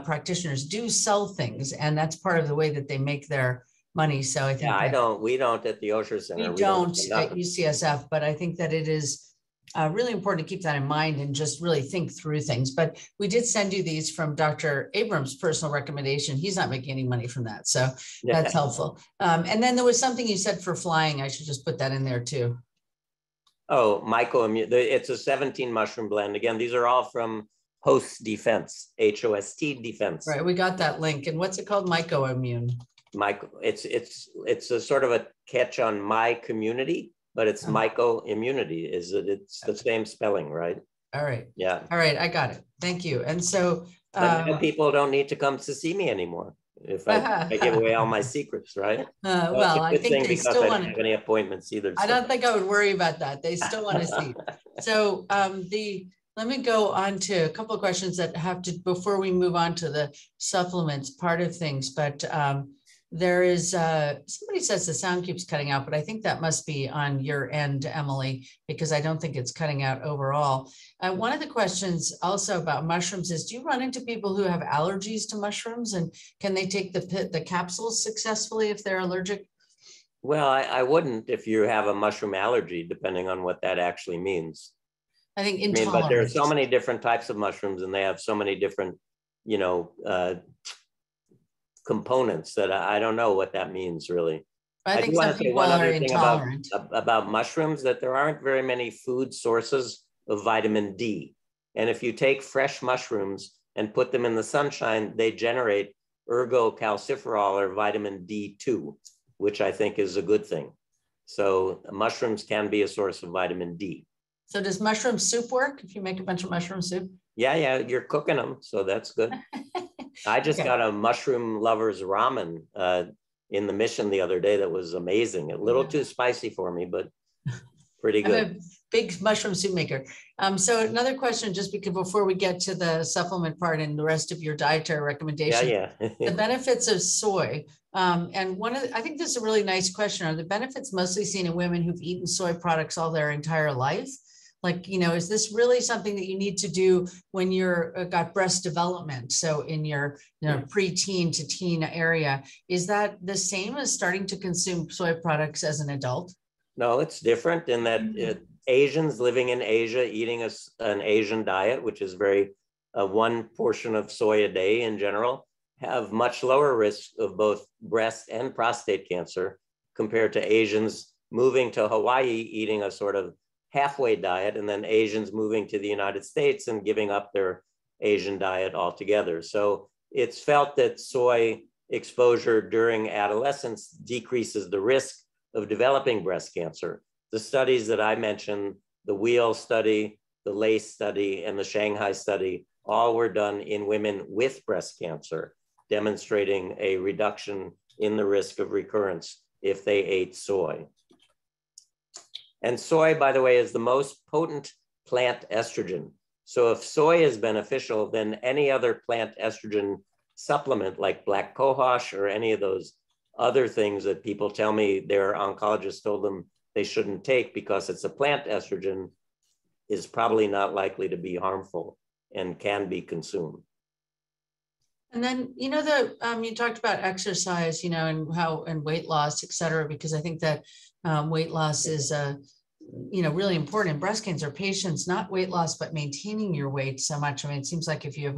practitioners do sell things, and that's part of the way that they make their money. So I think we don't at the Osher Center. We don't at UCSF, but I think that it is really important to keep that in mind and just really think through things. But we did send you these from Dr. Abrams' personal recommendation. He's not making any money from that, so that's helpful. And then there was something you said for flying. I should just put that in there too. Oh, mycoimmune. It's a 17 mushroom blend. Again, these are all from Host Defense, HOST Defense. Right, we got that link. And what's it called? Mycoimmune. It's a sort of a catch on my community, but it's mycoimmunity. Is it? It's the same spelling, right? All right. Yeah. All right, I got it. Thank you. And so but now people don't need to come to see me anymore if I give away all my secrets, right? Well, I think they still want I don't have any appointments either. I don't think I would worry about that. They still want to see. So let me go on to a couple of questions that have to, before we move on to the supplements part of things, but there is, somebody says the sound keeps cutting out, but I think that must be on your end, Emily, because I don't think it's cutting out overall. One of the questions also about mushrooms is, do you run into people who have allergies to mushrooms, and can they take the capsules successfully if they're allergic? Well, I wouldn't if you have a mushroom allergy, depending on what that actually means. I think intolerance. But there are so many different types of mushrooms, and they have so many different, components that I don't know what that means really. I think some people are intolerant about mushrooms, that there aren't very many food sources of vitamin D. And if you take fresh mushrooms and put them in the sunshine, they generate ergocalciferol, or vitamin D2, which I think is a good thing. So mushrooms can be a source of vitamin D. So does mushroom soup work if you make a bunch of mushroom soup? Yeah, you're cooking them, so that's good. I just got a mushroom lover's ramen in the Mission the other day that was amazing. A little too spicy for me, but pretty good. I'm a big mushroom soup maker. So another question, just because before we get to the supplement part and the rest of your dietary recommendations, the benefits of soy. And I think this is a really nice question. Are the benefits mostly seen in women who've eaten soy products all their entire life? Like, is this really something that you need to do when you're got breast development? So in your preteen to teen area, is that the same as starting to consume soy products as an adult? No, it's different in that Asians living in Asia eating an Asian diet, which is very one portion of soy a day in general, have much lower risk of both breast and prostate cancer compared to Asians moving to Hawaii eating a sort of halfway diet, and then Asians moving to the United States and giving up their Asian diet altogether. So it's felt that soy exposure during adolescence decreases the risk of developing breast cancer. The studies that I mentioned, the Wheel study, the LACE study, and the Shanghai study, all were done in women with breast cancer, demonstrating a reduction in the risk of recurrence if they ate soy. And soy, by the way, is the most potent plant estrogen. So if soy is beneficial, then any other plant estrogen supplement like black cohosh or any of those other things that people tell me their oncologist told them they shouldn't take because it's a plant estrogen is probably not likely to be harmful and can be consumed. And then, you talked about exercise, and weight loss, et cetera, because I think that weight loss is, really important in breast cancer patients, not weight loss, but maintaining your weight so much. I mean, it seems like if you have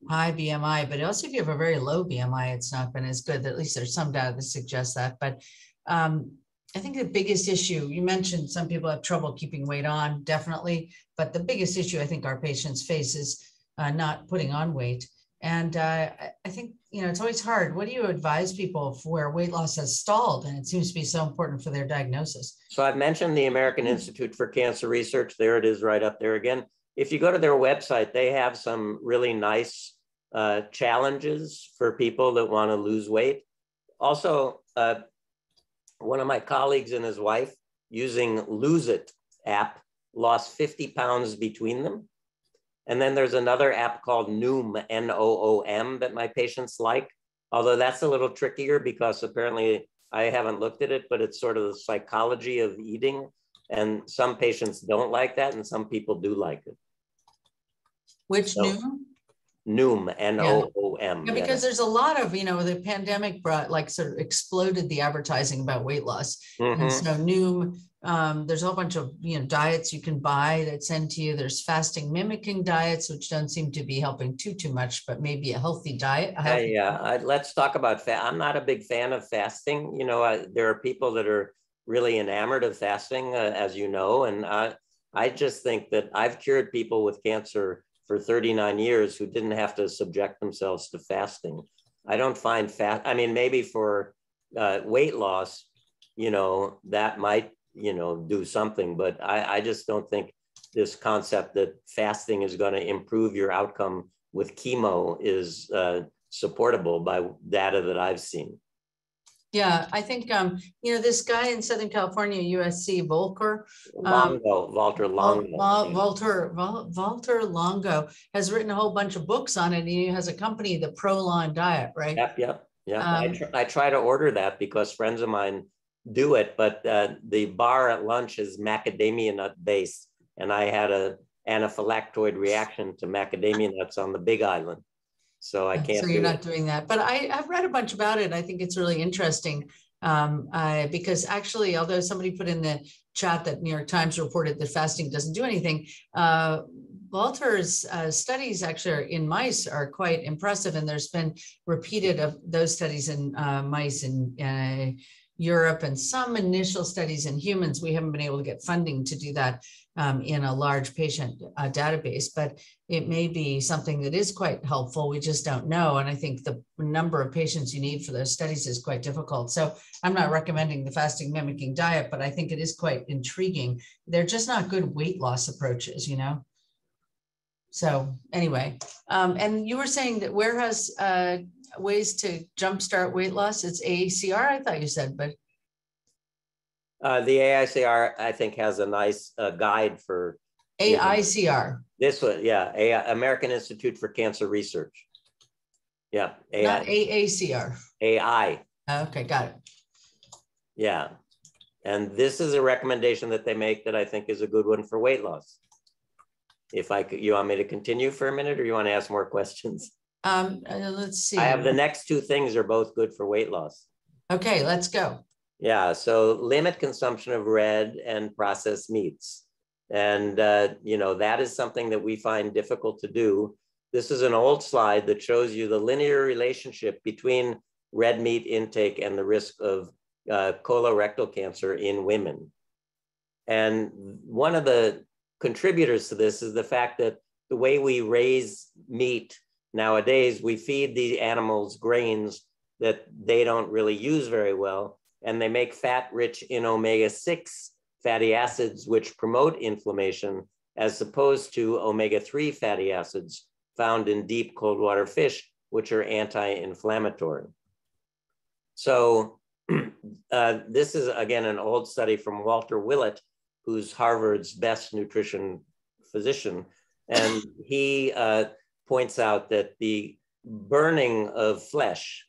high BMI, but also if you have a very low BMI, it's not been as good. At least there's some data that suggests that. But I think the biggest issue, you mentioned some people have trouble keeping weight on, definitely. But the biggest issue I think our patients face is not putting on weight. And I think, it's always hard. What do you advise people for where weight loss has stalled? And it seems to be so important for their diagnosis. So I've mentioned the American Institute for Cancer Research. There it is right up there again. If you go to their website, they have some really nice challenges for people that want to lose weight. Also, one of my colleagues and his wife using Lose It app lost 50 pounds between them. And then there's another app called Noom, N-O-O-M, that my patients like, although that's a little trickier because apparently I haven't looked at it, but it's sort of the psychology of eating. And some patients don't like that and some people do like it. Which Noom? Noom, N-O-O-M. Yeah, because there's a lot of, the pandemic brought sort of exploded the advertising about weight loss. And so Noom, there's a whole bunch of, diets you can buy that send to you. There's fasting mimicking diets, which don't seem to be helping too much, but maybe a healthy diet. Let's talk about fast. I'm not a big fan of fasting. There are people that are really enamored of fasting, as you know, and I just think that I've cured people with cancer for 39 years who didn't have to subject themselves to fasting. I don't find I mean, maybe for weight loss, that might, do something, but I just don't think this concept that fasting is going to improve your outcome with chemo is supportable by data that I've seen. Yeah, I think, this guy in Southern California, USC, Volker, Walter Longo. Walter Longo has written a whole bunch of books on it. And he has a company, the Prolon Diet, right? Yep. I try to order that because friends of mine do it, but the bar at lunch is macadamia nut based, and I had an anaphylactoid reaction to macadamia nuts on the Big Island. So I can't. So you're not doing that, but I've read a bunch about it. I think it's really interesting because actually, although somebody put in the chat that New York Times reported that fasting doesn't do anything, Walter's studies actually in mice are quite impressive, and there's been repeated of those studies in mice in Europe and some initial studies in humans. We haven't been able to get funding to do that in a large patient database, but it may be something that is quite helpful. We just don't know. And I think the number of patients you need for those studies is quite difficult. So I'm not recommending the fasting mimicking diet, but I think it is quite intriguing. They're just not good weight loss approaches, So anyway, and you were saying that where has ways to jumpstart weight loss? It's AACR, I thought you said, but. The AICR, I think, has a nice guide for AICR. This one, yeah, American Institute for Cancer Research. Yeah, not AACR. AI. Okay, got it. Yeah, and this is a recommendation that they make that I think is a good one for weight loss. If I could, you want me to continue for a minute, or you want to ask more questions? Let's see. I have the next two things are both good for weight loss. Okay, let's go. Yeah, so limit consumption of red and processed meats. And, that is something that we find difficult to do. This is an old slide that shows you the linear relationship between red meat intake and the risk of colorectal cancer in women. And one of the contributors to this is the fact that the way we raise meat nowadays, we feed the animals grains that they don't really use very well, and they make fat rich in omega-6 fatty acids, which promote inflammation, as opposed to omega-3 fatty acids found in deep cold water fish, which are anti-inflammatory. So this is, again, an old study from Walter Willett, who's Harvard's best nutrition physician. And he points out that the burning of flesh,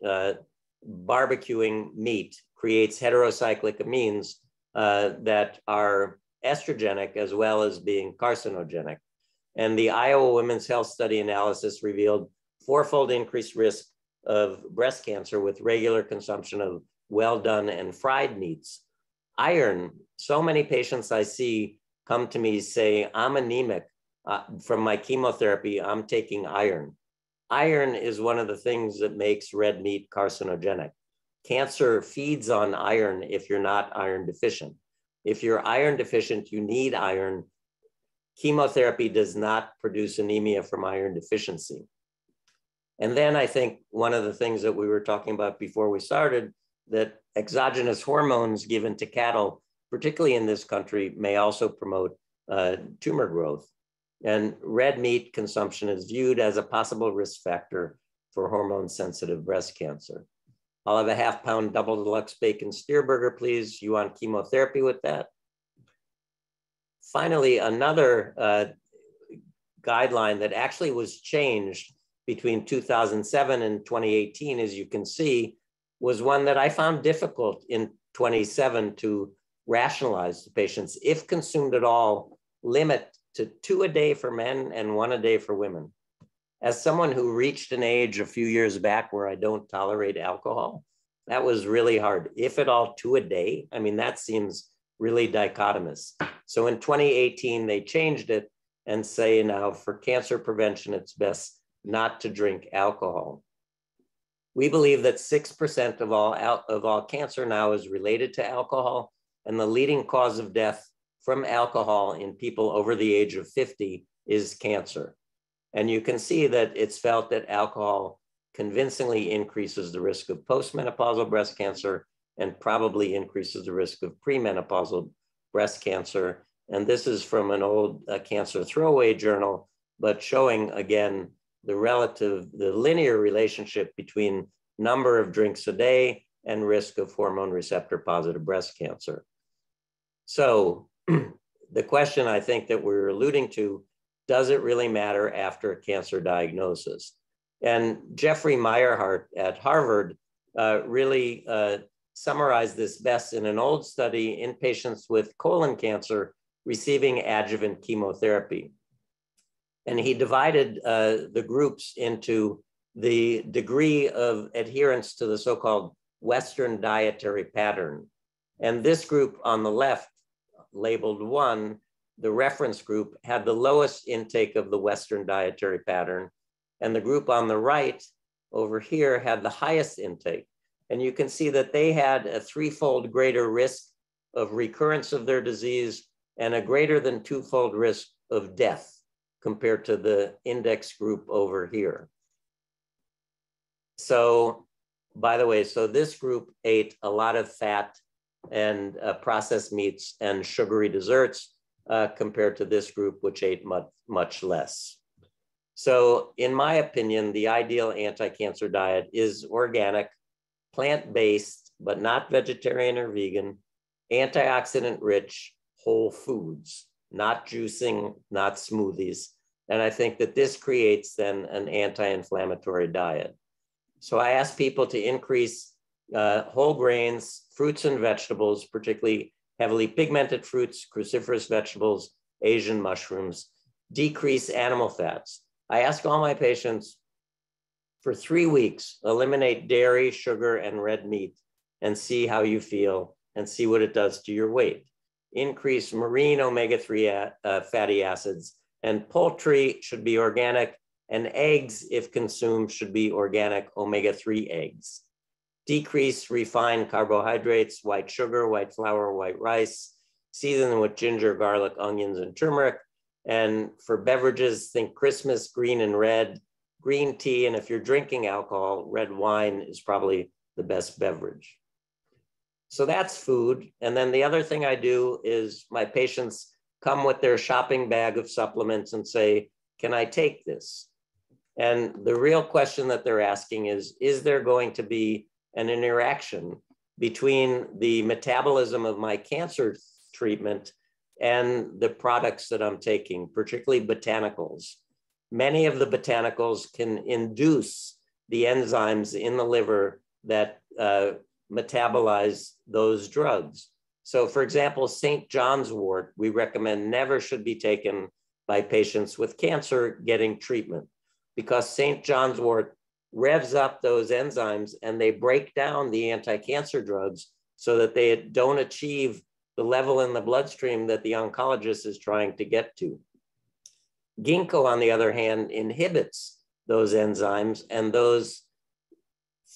barbecuing meat, creates heterocyclic amines that are estrogenic as well as being carcinogenic. And the Iowa Women's Health Study analysis revealed 4-fold increased risk of breast cancer with regular consumption of well-done and fried meats. Iron, so many patients I see come to me say, I'm anemic from my chemotherapy, I'm taking iron. Iron is one of the things that makes red meat carcinogenic. Cancer feeds on iron if you're not iron deficient. If you're iron deficient, you need iron. Chemotherapy does not produce anemia from iron deficiency. And then I think one of the things that we were talking about before we started, that exogenous hormones given to cattle, particularly in this country, may also promote tumor growth. And red meat consumption is viewed as a possible risk factor for hormone-sensitive breast cancer. I'll have a half-pound double deluxe bacon steer burger, please. You want chemotherapy with that? Finally, another guideline that actually was changed between 2007 and 2018, as you can see, was one that I found difficult in 27 to rationalize to patients. If consumed at all, limit to 2 a day for men and 1 a day for women. As someone who reached an age a few years back where I don't tolerate alcohol, that was really hard. If at all, 2 a day, I mean, that seems really dichotomous. So in 2018, they changed it and say now for cancer prevention, it's best not to drink alcohol. We believe that 6% of all cancer now is related to alcohol. and the leading cause of death from alcohol in people over the age of 50 is cancer. And you can see that it's felt that alcohol convincingly increases the risk of postmenopausal breast cancer and probably increases the risk of premenopausal breast cancer. And this is from an old cancer throwaway journal, but showing again the linear relationship between number of drinks a day and risk of hormone receptor positive breast cancer. So the question I think that we're alluding to, does it really matter after a cancer diagnosis? And Jeffrey Meyerhart at Harvard really summarized this best in an old study in patients with colon cancer receiving adjuvant chemotherapy. And he divided the groups into the degree of adherence to the so-called Western dietary pattern. And this group on the left, labeled 1, the reference group, had the lowest intake of the Western dietary pattern. And the group on the right over here had the highest intake. And you can see that they had a 3-fold greater risk of recurrence of their disease and a greater than 2-fold risk of death compared to the index group over here. So, by the way, so this group ate a lot of fat and processed meats and sugary desserts compared to this group, which ate much less. So in my opinion, the ideal anti-cancer diet is organic, plant-based, but not vegetarian or vegan, antioxidant-rich whole foods, not juicing, not smoothies. And I think that this creates then an anti-inflammatory diet. So I ask people to increase whole grains, fruits and vegetables, particularly heavily pigmented fruits, cruciferous vegetables, Asian mushrooms, decrease animal fats. I ask all my patients for 3 weeks, eliminate dairy, sugar, and red meat and see how you feel and see what it does to your weight. Increase marine omega-3 fatty acids, and poultry should be organic, and eggs, if consumed, should be organic omega-3 eggs. Decrease refined carbohydrates, white sugar, white flour, white rice, season with ginger, garlic, onions, and turmeric. And for beverages, think Christmas, green and red, green tea, and if you're drinking alcohol, red wine is probably the best beverage. So that's food. And then the other thing I do is my patients come with their shopping bag of supplements and say, can I take this? And the real question that they're asking is there going to be an interaction between the metabolism of my cancer treatment and the products that I'm taking, particularly botanicals? Many of the botanicals can induce the enzymes in the liver that metabolize those drugs. So for example, St. John's wort, we recommend never should be taken by patients with cancer getting treatment, because St. John's wort revs up those enzymes and they break down the anti-cancer drugs so that they don't achieve the level in the bloodstream that the oncologist is trying to get to. Ginkgo, on the other hand, inhibits those enzymes, and those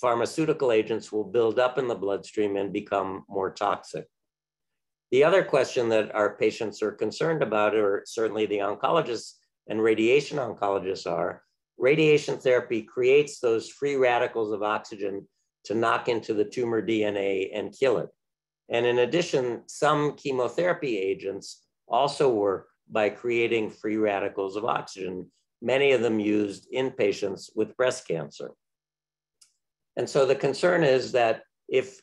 pharmaceutical agents will build up in the bloodstream and become more toxic. The other question that our patients are concerned about, or certainly the oncologists and radiation oncologists are, radiation therapy creates those free radicals of oxygen to knock into the tumor DNA and kill it. And in addition, some chemotherapy agents also work by creating free radicals of oxygen, many of them used in patients with breast cancer. And so the concern is that if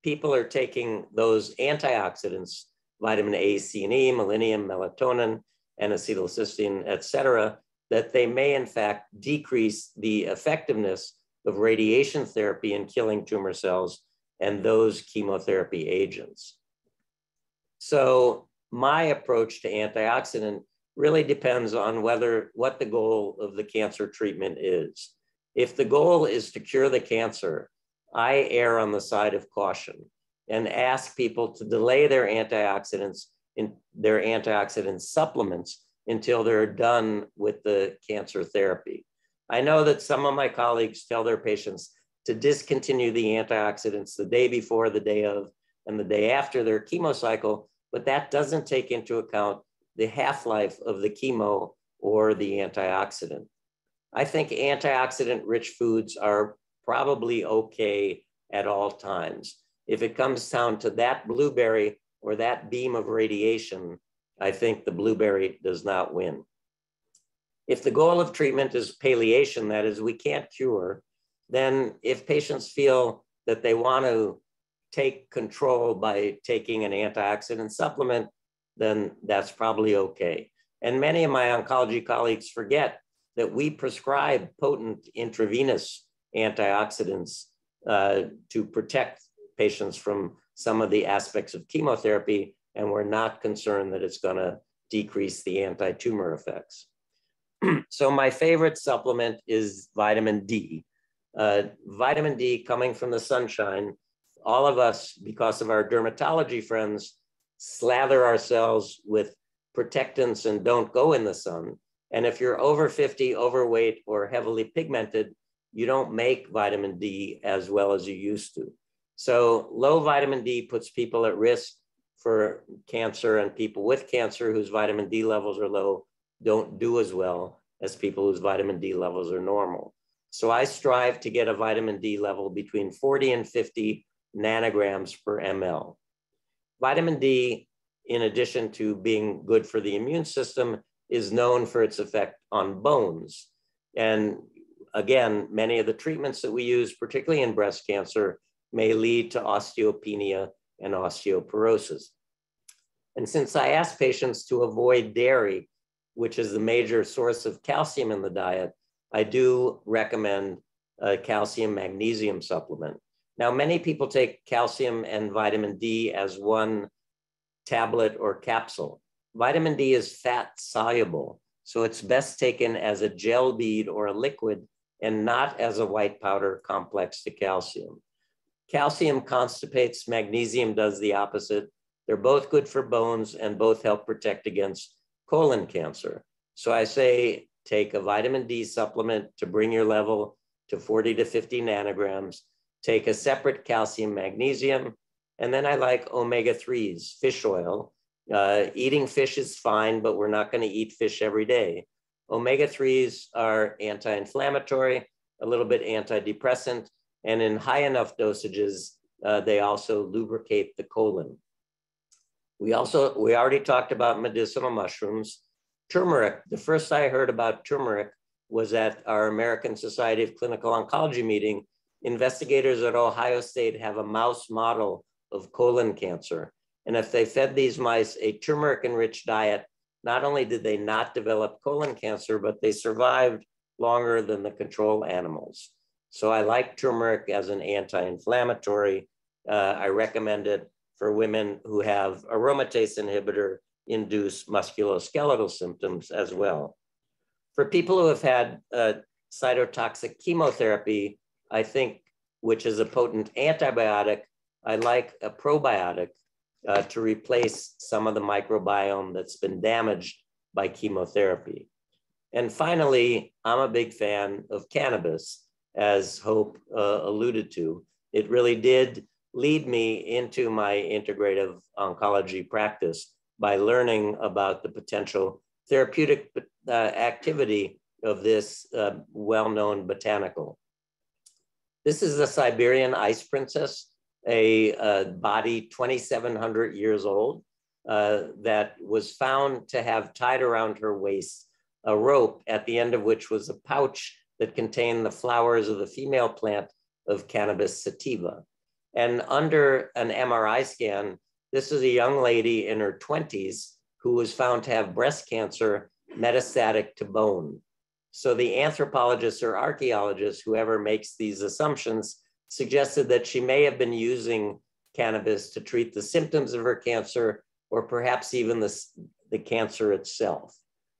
people are taking those antioxidants, vitamin A, C, and E, selenium, melatonin, N-acetylcysteine, et cetera, that they may in fact decrease the effectiveness of radiation therapy in killing tumor cells and those chemotherapy agents. So my approach to antioxidant really depends on what the goal of the cancer treatment is. If the goal is to cure the cancer, I err on the side of caution and ask people to delay their antioxidants in their antioxidant supplements until they're done with the cancer therapy. I know that some of my colleagues tell their patients to discontinue the antioxidants the day before, the day of, and the day after their chemo cycle, but that doesn't take into account the half-life of the chemo or the antioxidant. I think antioxidant-rich foods are probably okay at all times. If it comes down to that blueberry or that beam of radiation, I think the blueberry does not win. If the goal of treatment is palliation, that is, we can't cure, then if patients feel that they want to take control by taking an antioxidant supplement, then that's probably okay. And many of my oncology colleagues forget that we prescribe potent intravenous antioxidants to protect patients from some of the aspects of chemotherapy, and we're not concerned that it's going to decrease the anti-tumor effects. So my favorite supplement is vitamin D. Vitamin D coming from the sunshine. All of us, because of our dermatology friends, slather ourselves with protectants and don't go in the sun. And if you're over 50, overweight, or heavily pigmented, you don't make vitamin D as well as you used to. So low vitamin D puts people at risk for cancer, and people with cancer whose vitamin D levels are low don't do as well as people whose vitamin D levels are normal. So I strive to get a vitamin D level between 40 and 50 nanograms per ml. Vitamin D, in addition to being good for the immune system, is known for its effect on bones. And again, many of the treatments that we use, particularly in breast cancer, may lead to osteopenia and osteoporosis. And since I ask patients to avoid dairy, which is the major source of calcium in the diet, I do recommend a calcium magnesium supplement. Now, many people take calcium and vitamin D as one tablet or capsule. Vitamin D is fat soluble, so it's best taken as a gel bead or a liquid and not as a white powder complex to calcium. Calcium constipates, magnesium does the opposite. They're both good for bones and both help protect against colon cancer. So I say take a vitamin D supplement to bring your level to 40 to 50 nanograms, take a separate calcium magnesium, and then I like omega-3s, fish oil. Eating fish is fine, but we're not going to eat fish every day. Omega-3s are anti-inflammatory, a little bit antidepressant, and in high enough dosages, they also lubricate the colon. We already talked about medicinal mushrooms. Turmeric, the first I heard about turmeric was at our American Society of Clinical Oncology meeting. Investigators at Ohio State have a mouse model of colon cancer. And if they fed these mice a turmeric-enriched diet, not only did they not develop colon cancer, but they survived longer than the control animals. So I like turmeric as an anti-inflammatory. I recommend it for women who have aromatase inhibitor-induced musculoskeletal symptoms as well. For people who have had cytotoxic chemotherapy, I think, which is a potent antibiotic, I like a probiotic to replace some of the microbiome that's been damaged by chemotherapy. And finally, I'm a big fan of cannabis, as Hope alluded to. It really did lead me into my integrative oncology practice by learning about the potential therapeutic activity of this well-known botanical. This is a Siberian ice princess, a body 2,700 years old that was found to have tied around her waist a rope at the end of which was a pouch that contained the flowers of the female plant of cannabis sativa. And under an MRI scan, this is a young lady in her 20s who was found to have breast cancer metastatic to bone. So the anthropologist or archaeologist, whoever makes these assumptions, suggested that she may have been using cannabis to treat the symptoms of her cancer, or perhaps even the cancer itself.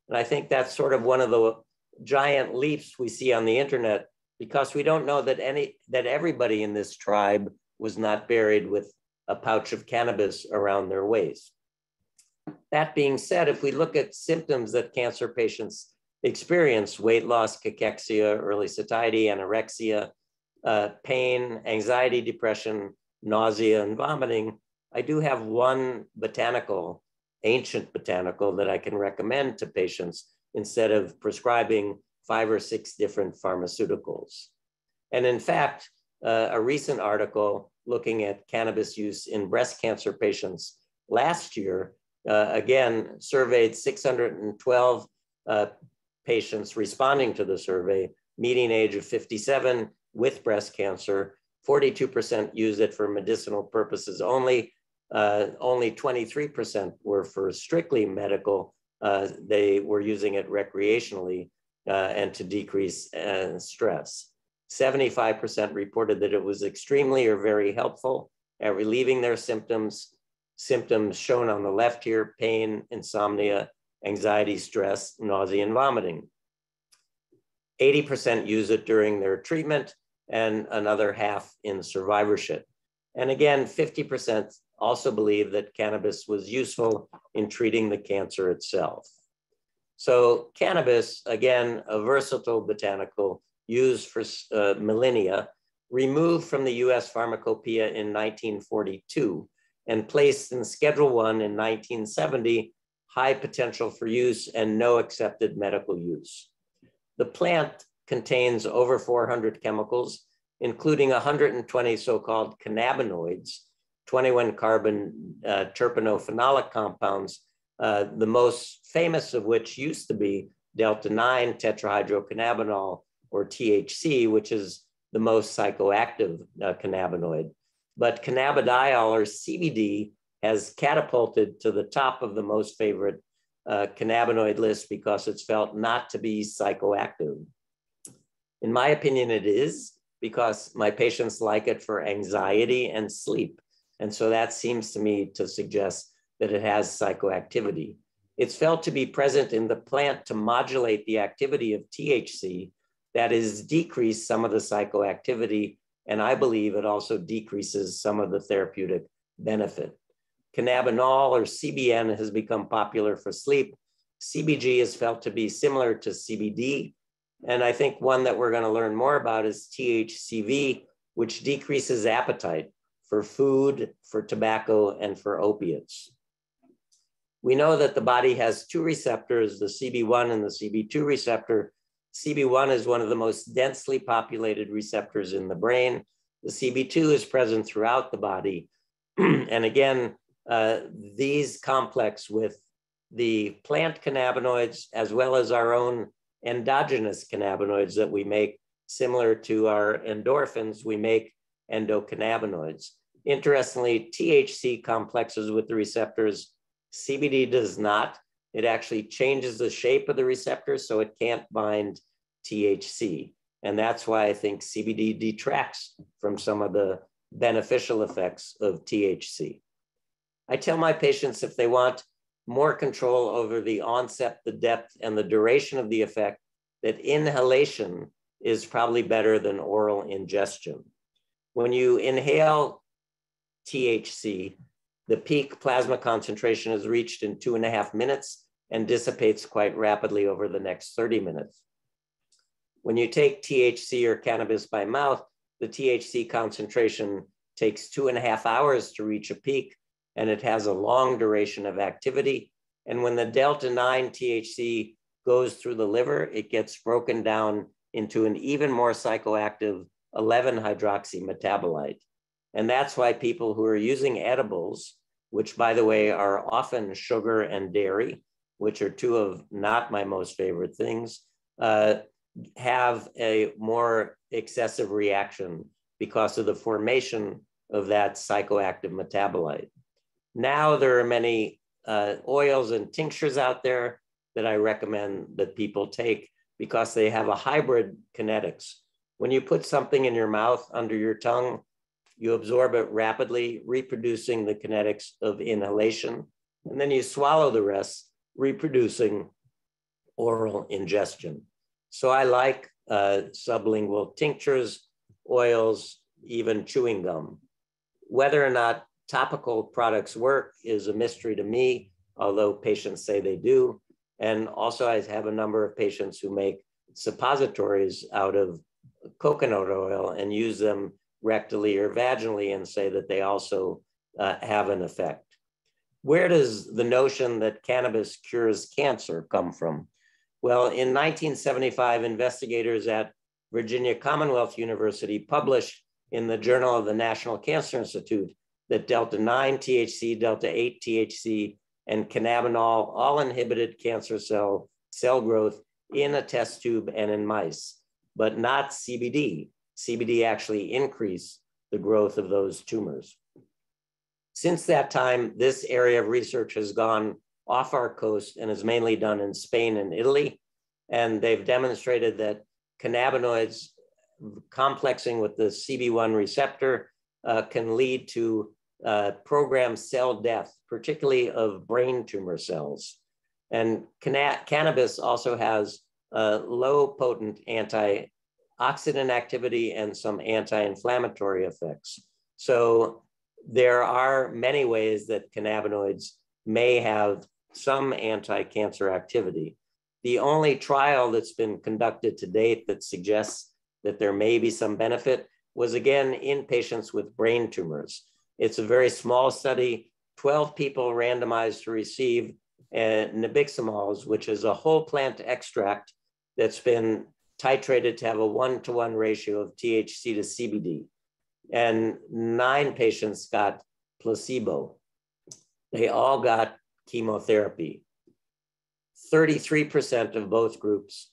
And I think that's sort of one of the giant leaps we see on the internet, because we don't know that everybody in this tribe was not buried with a pouch of cannabis around their waist. That being said, if we look at symptoms that cancer patients experience, weight loss, cachexia, early satiety, anorexia, pain, anxiety, depression, nausea, and vomiting, I do have one botanical, ancient botanical, that I can recommend to patients instead of prescribing 5 or 6 different pharmaceuticals. And in fact, a recent article looking at cannabis use in breast cancer patients last year, again, surveyed 612 patients responding to the survey, median age of 57 with breast cancer. 42% use it for medicinal purposes only. Only 23% were for strictly medical. They were using it recreationally and to decrease stress. 75% reported that it was extremely or very helpful at relieving their symptoms. Symptoms shown on the left here: pain, insomnia, anxiety, stress, nausea, and vomiting. 80% use it during their treatment, and another half in survivorship. And again, 50% also believe that cannabis was useful in treating the cancer itself. So cannabis, again, a versatile botanical used for millennia, removed from the US Pharmacopoeia in 1942 and placed in Schedule I in 1970, high potential for use and no accepted medical use. The plant contains over 400 chemicals, including 120 so-called cannabinoids, 21 carbon terpenophenolic compounds, the most famous of which used to be delta-9 tetrahydrocannabinol, or THC, which is the most psychoactive cannabinoid. But cannabidiol, or CBD, has catapulted to the top of the most favorite cannabinoid list because it's felt not to be psychoactive. In my opinion, it is, because my patients like it for anxiety and sleep. And so that seems to me to suggest that it has psychoactivity. It's felt to be present in the plant to modulate the activity of THC, that is, decrease some of the psychoactivity, and I believe it also decreases some of the therapeutic benefit. Cannabinol, or CBN, has become popular for sleep. CBG is felt to be similar to CBD, and I think one that we're going to learn more about is THCV, which decreases appetite for food, for tobacco, and for opiates. We know that the body has 2 receptors, the CB1 and the CB2 receptor. CB1 is one of the most densely populated receptors in the brain. The CB2 is present throughout the body. And again, these complex with the plant cannabinoids as well as our own endogenous cannabinoids that we make, similar to our endorphins, we make endocannabinoids. Interestingly, THC complexes with the receptors. CBD does not. It actually changes the shape of the receptor so it can't bind THC. And that's why I think CBD detracts from some of the beneficial effects of THC. I tell my patients if they want more control over the onset, the depth, and the duration of the effect, that inhalation is probably better than oral ingestion. When you inhale THC, the peak plasma concentration is reached in 2.5 minutes and dissipates quite rapidly over the next 30 minutes. When you take THC or cannabis by mouth, the THC concentration takes 2.5 hours to reach a peak, and it has a long duration of activity. And when the delta-9 THC goes through the liver, it gets broken down into an even more psychoactive 11-hydroxy metabolite. And that's why people who are using edibles, which by the way are often sugar and dairy, which are 2 of not my most favorite things, have a more excessive reaction because of the formation of that psychoactive metabolite. Now there are many oils and tinctures out there that I recommend that people take because they have a hybrid kinetics. When you put something in your mouth under your tongue, you absorb it rapidly, reproducing the kinetics of inhalation, and then you swallow the rest, reproducing oral ingestion. So I like sublingual tinctures, oils, even chewing gum. Whether or not topical products work is a mystery to me, although patients say they do. And also I have a number of patients who make suppositories out of coconut oil and use them rectally or vaginally and say that they also have an effect. Where does the notion that cannabis cures cancer come from? Well, in 1975, investigators at Virginia Commonwealth University published in the Journal of the National Cancer Institute that delta-9 THC, delta-8 THC, and cannabinol all inhibited cancer cell growth in a test tube and in mice, but not CBD. CBD actually increased the growth of those tumors. Since that time, this area of research has gone off our coast and is mainly done in Spain and Italy. And they've demonstrated that cannabinoids complexing with the CB1 receptor can lead to programmed cell death, particularly of brain tumor cells. And cannabis also has low potent antioxidant activity and some anti-inflammatory effects. So there are many ways that cannabinoids may have some anti-cancer activity. The only trial that's been conducted to date that suggests that there may be some benefit was again in patients with brain tumors. It's a very small study, 12 people randomized to receive nabiximols, which is a whole plant extract that's been titrated to have a 1-to-1 ratio of THC to CBD. And 9 patients got placebo. They all got chemotherapy. 33% of both groups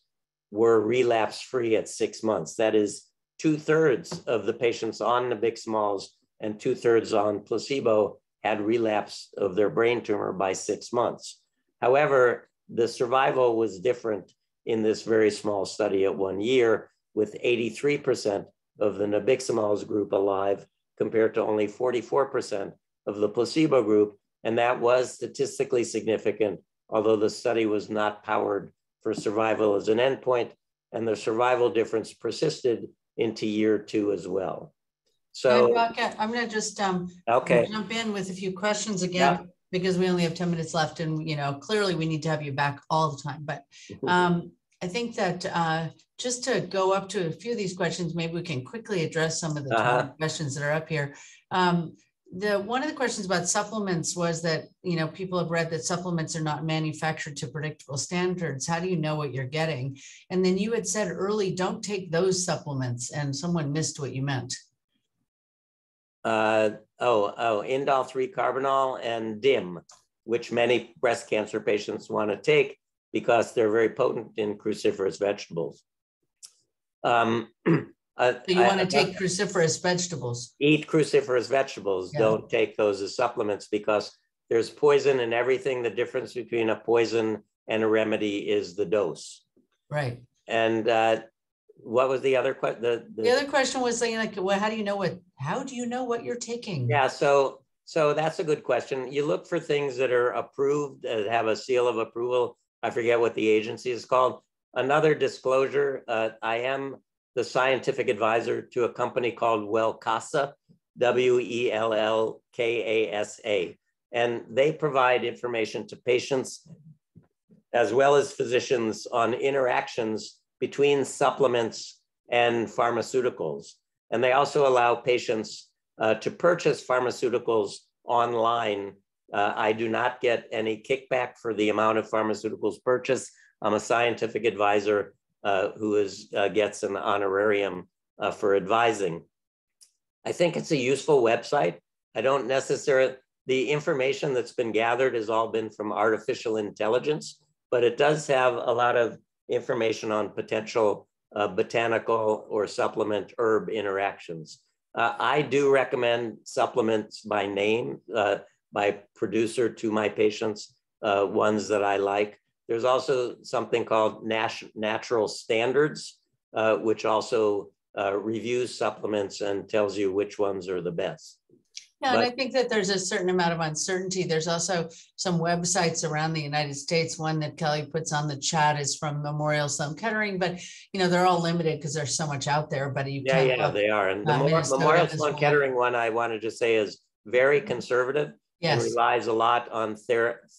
were relapse-free at 6 months. That is 2/3 of the patients on nabiximols and 2/3 on placebo had relapse of their brain tumor by 6 months. However, the survival was different in this very small study at 1 year, with 83% of the nabiximols group alive compared to only 44% of the placebo group. And that was statistically significant, although the study was not powered for survival as an endpoint, and the survival difference persisted into year 2 as well. So I'm going to just jump in with a few questions again, because we only have 10 minutes left, and clearly we need to have you back all the time. But I think that just to go up to a few of these questions, maybe we can quickly address some of the questions that are up here. One of the questions about supplements was that, people have read that supplements are not manufactured to predictable standards. How do you know what you're getting? And then you had said early, don't take those supplements, and someone missed what you meant. Indol 3-carbinol and DIM, which many breast cancer patients want to take because they're very potent in cruciferous vegetables. So you want to take cruciferous vegetables? Eat cruciferous vegetables. Yeah. Don't take those as supplements because there's poison in everything. The difference between a poison and a remedy is the dose. Right. And what was the other question? The other question was saying, like, well, how do you know what you're taking? Yeah, so that's a good question. You look for things that are approved, that have a seal of approval. I forget what the agency is called. Another disclosure, I am the scientific advisor to a company called Wellkasa, WELLKASA. And they provide information to patients as well as physicians on interactions between supplements and pharmaceuticals. And they also allow patients to purchase pharmaceuticals online. I do not get any kickback for the amount of pharmaceuticals purchased. I'm a scientific advisor who gets an honorarium for advising. I think it's a useful website. I don't necessarily, the information that's been gathered has all been from artificial intelligence, but it does have a lot of information on potential botanical or supplement herb interactions. I do recommend supplements by name, by producer to my patients, ones that I like. There's also something called Natural Standards, which also reviews supplements and tells you which ones are the best. Yeah, and I think that there's a certain amount of uncertainty. There's also some websites around the United States. One that Kelly puts on the chat is from Memorial Sloan Kettering, but they're all limited because there's so much out there. But you can't. Yeah, they are. And the Memorial Sloan Kettering one I wanted to say is very conservative. Yes. And relies a lot on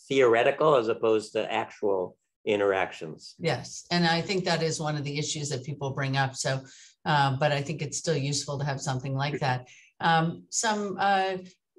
theoretical as opposed to actual interactions. Yes, and I think that is one of the issues that people bring up. So, but I think it's still useful to have something like that. Some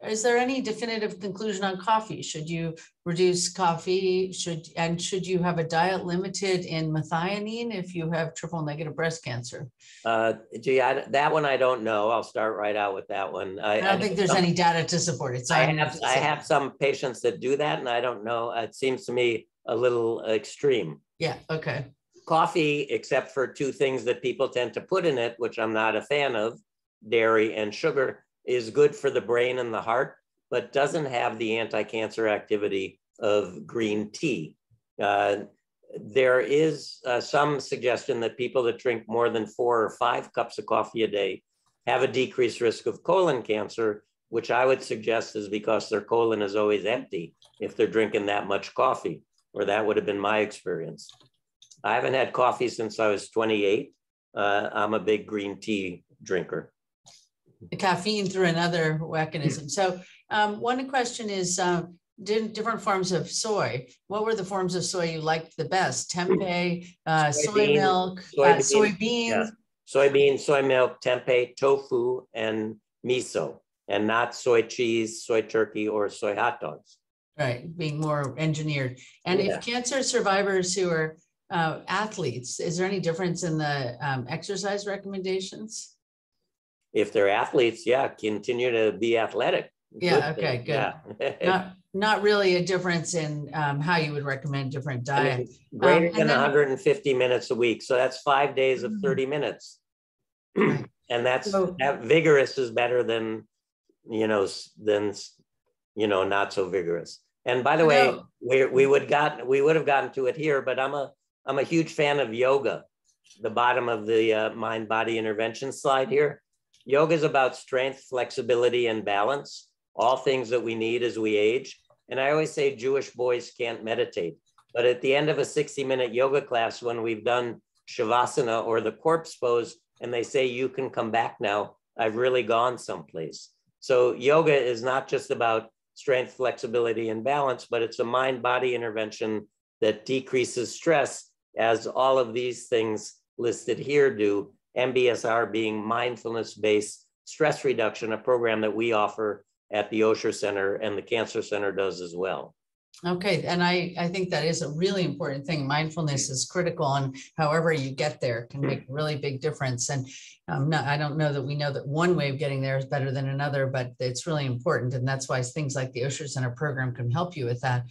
is there any definitive conclusion on coffee? Should you reduce coffee? Should you have a diet limited in methionine if you have triple negative breast cancer? That one I don't know. I'll start right out with that one. I don't think there's any data to support it. So I have some patients that do that, and I don't know. It seems to me a little extreme. Yeah. Okay. Coffee, except for two things that people tend to put in it, which I'm not a fan of, dairy and sugar, is good for the brain and the heart, but doesn't have the anti-cancer activity of green tea. There is some suggestion that people that drink more than 4 or 5 cups of coffee a day have a decreased risk of colon cancer, which I would suggest is because their colon is always empty if they're drinking that much coffee, or that would have been my experience. I haven't had coffee since I was 28. I'm a big green tea drinker. The caffeine through another mechanism. So one question is different forms of soy. What were the forms of soy you liked the best? Tempeh, soy milk, soybeans? Yeah. Soybeans, soy milk, tempeh, tofu, and miso, and not soy cheese, soy turkey, or soy hot dogs. Right, being more engineered. And if cancer survivors who are athletes, is there any difference in the exercise recommendations? If they're athletes, yeah, continue to be athletic. Yeah, okay, good. Yeah. Not really a difference in how you would recommend different diets. Greater than 150 minutes a week. So that's 5 days of 30 minutes. Right. And that vigorous is better than, not so vigorous. And by the way, we would have gotten to it here, but I'm a huge fan of yoga. The bottom of the mind-body intervention slide here. Yoga is about strength, flexibility, and balance, all things that we need as we age. And I always say Jewish boys can't meditate. But at the end of a 60-minute yoga class, when we've done Shavasana or the corpse pose, and they say, you can come back now, I've really gone someplace. So yoga is not just about strength, flexibility, and balance, but it's a mind-body intervention that decreases stress, as all of these things listed here do. MBSR being mindfulness-based stress reduction, a program that we offer at the Osher Center, and the Cancer Center does as well. Okay, and I think that is a really important thing. Mindfulness is critical, and however you get there can make a really big difference. And I don't know that we know that one way of getting there is better than another, but it's really important. And that's why things like the Osher Center program can help you with that.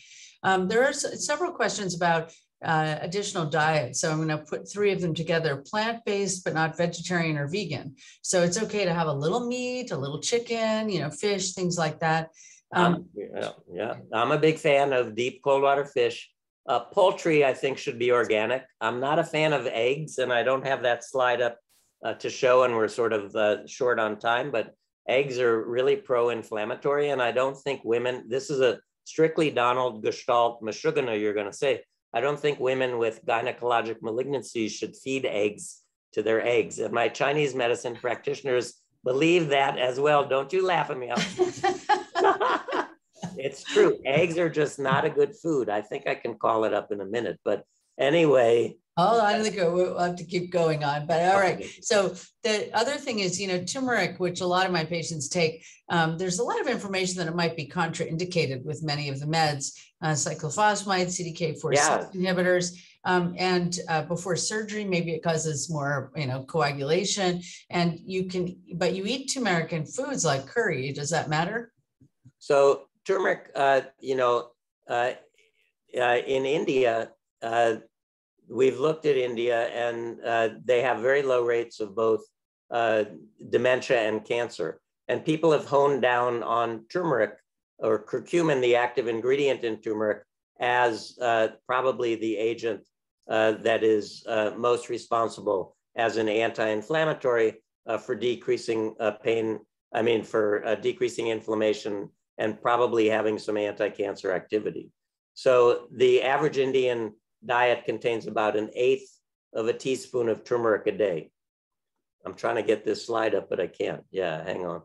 There are several questions about additional diet. So I'm going to put 3 of them together: plant-based, but not vegetarian or vegan. So it's okay to have a little meat, a little chicken, fish, things like that. I'm a big fan of deep cold water fish. Poultry, I think, should be organic. I'm not a fan of eggs, and I don't have that slide up to show, and we're sort of short on time, but eggs are really pro-inflammatory, and I don't think women, this is a strictly Donald Gestalt Meshuggah, you're going to say, I don't think women with gynecologic malignancies should feed eggs to their eggs. And my Chinese medicine practitioners believe that as well. Don't you laugh at me. It's true. Eggs are just not a good food. I think I can call it up in a minute. But anyway. Oh, I think we'll have to keep going on. But all right. So the other thing is, turmeric, which a lot of my patients take, there's a lot of information that it might be contraindicated with many of the meds, cyclophosphamide, CDK4/6 inhibitors, and before surgery, maybe it causes more, coagulation. And but you eat turmeric in foods like curry. Does that matter? So turmeric, in India, we've looked at India, and they have very low rates of both dementia and cancer. And people have honed down on turmeric, or curcumin, the active ingredient in turmeric, as probably the agent that is most responsible as an anti-inflammatory for decreasing pain, for decreasing inflammation, and probably having some anti-cancer activity. So the average Indian diet contains about 1/8 of a teaspoon of turmeric a day. I'm trying to get this slide up, but I can't. Yeah, hang on.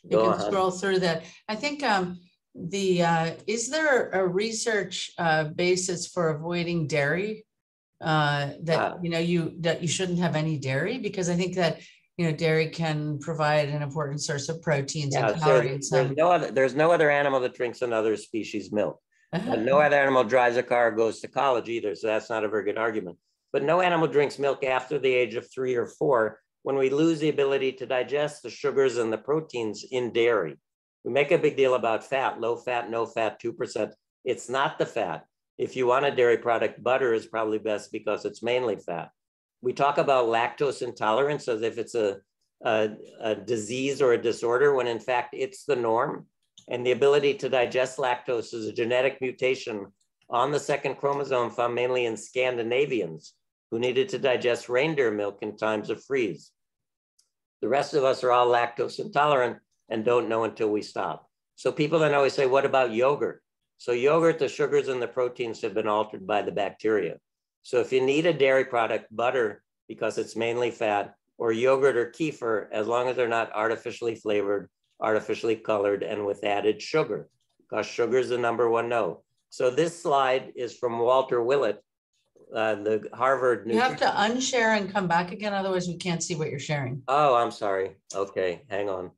You can scroll through that. I think is there a research basis for avoiding dairy? That you shouldn't have any dairy? Because I think that dairy can provide an important source of proteins and Yeah, so calories. there's no other animal that drinks another species' milk. But no other animal drives a car or goes to college either, so that's not a very good argument. But no animal drinks milk after the age of 3 or 4 when we lose the ability to digest the sugars and the proteins in dairy. We make a big deal about fat, low fat, no fat, 2%. It's not the fat. If you want a dairy product, butter is probably best because it's mainly fat. We talk about lactose intolerance as if it's a disease or a disorder, when in fact it's the norm. And the ability to digest lactose is a genetic mutation on the second chromosome found mainly in Scandinavians who needed to digest reindeer milk in times of freeze. The rest of us are all lactose intolerant and don't know until we stop. So people then always say, what about yogurt? So yogurt, the sugars and the proteins have been altered by the bacteria. So if you need a dairy product, butter, because it's mainly fat, or yogurt or kefir, as long as they're not artificially flavored, artificially colored, and with added sugar, because sugar is the #1 no. So this slide is from Walter Willett, the Harvard. You have to unshare and come back again, otherwise we can't see what you're sharing. Oh, I'm sorry. Okay, hang on.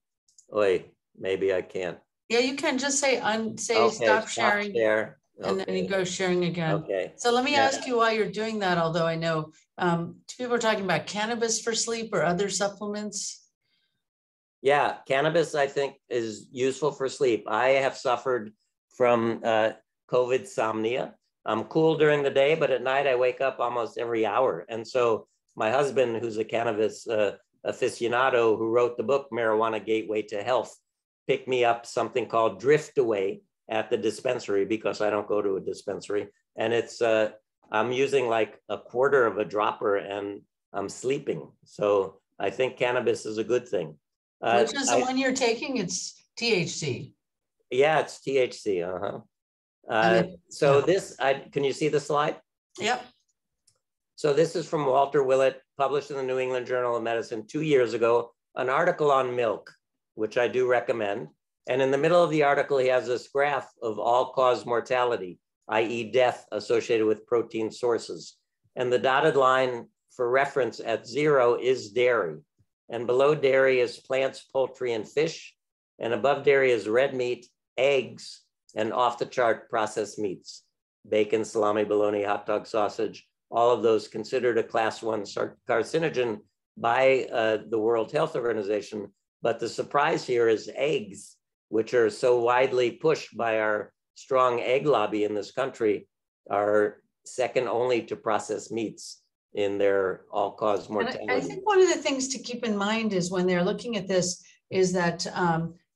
Wait, maybe I can't. Yeah, you can just say okay, stop sharing. Share. And then you go sharing again. Okay. So let me ask you while you're doing that, although I know people are talking about cannabis for sleep or other supplements. Yeah, cannabis, I think, is useful for sleep. I have suffered from COVID insomnia. I'm cool during the day, but at night I wake up almost every hour. And so my husband, who's a cannabis aficionado, who wrote the book, Marijuana Gateway to Health, picked me up something called Drift Away at the dispensary, because I don't go to a dispensary. And it's, I'm using like a quarter of a dropper and I'm sleeping. So I think cannabis is a good thing. Which is the one you're taking? It's THC. Yeah, it's THC. So this, can you see the slide? Yep. So this is from Walter Willett, published in the New England Journal of Medicine 2 years ago, an article on milk, which I do recommend. And in the middle of the article, he has this graph of all-cause mortality, i.e. death associated with protein sources. And the dotted line for reference at 0 is dairy. And below dairy is plants, poultry, and fish. And above dairy is red meat, eggs, and off-the-chart processed meats, bacon, salami, bologna, hot dog, sausage, all of those considered a class 1 carcinogen by the World Health Organization. But the surprise here is eggs, which are so widely pushed by our strong egg lobby in this country, are second only to processed meats in their all-cause mortality. And I think one of the things to keep in mind is when they're looking at this is that,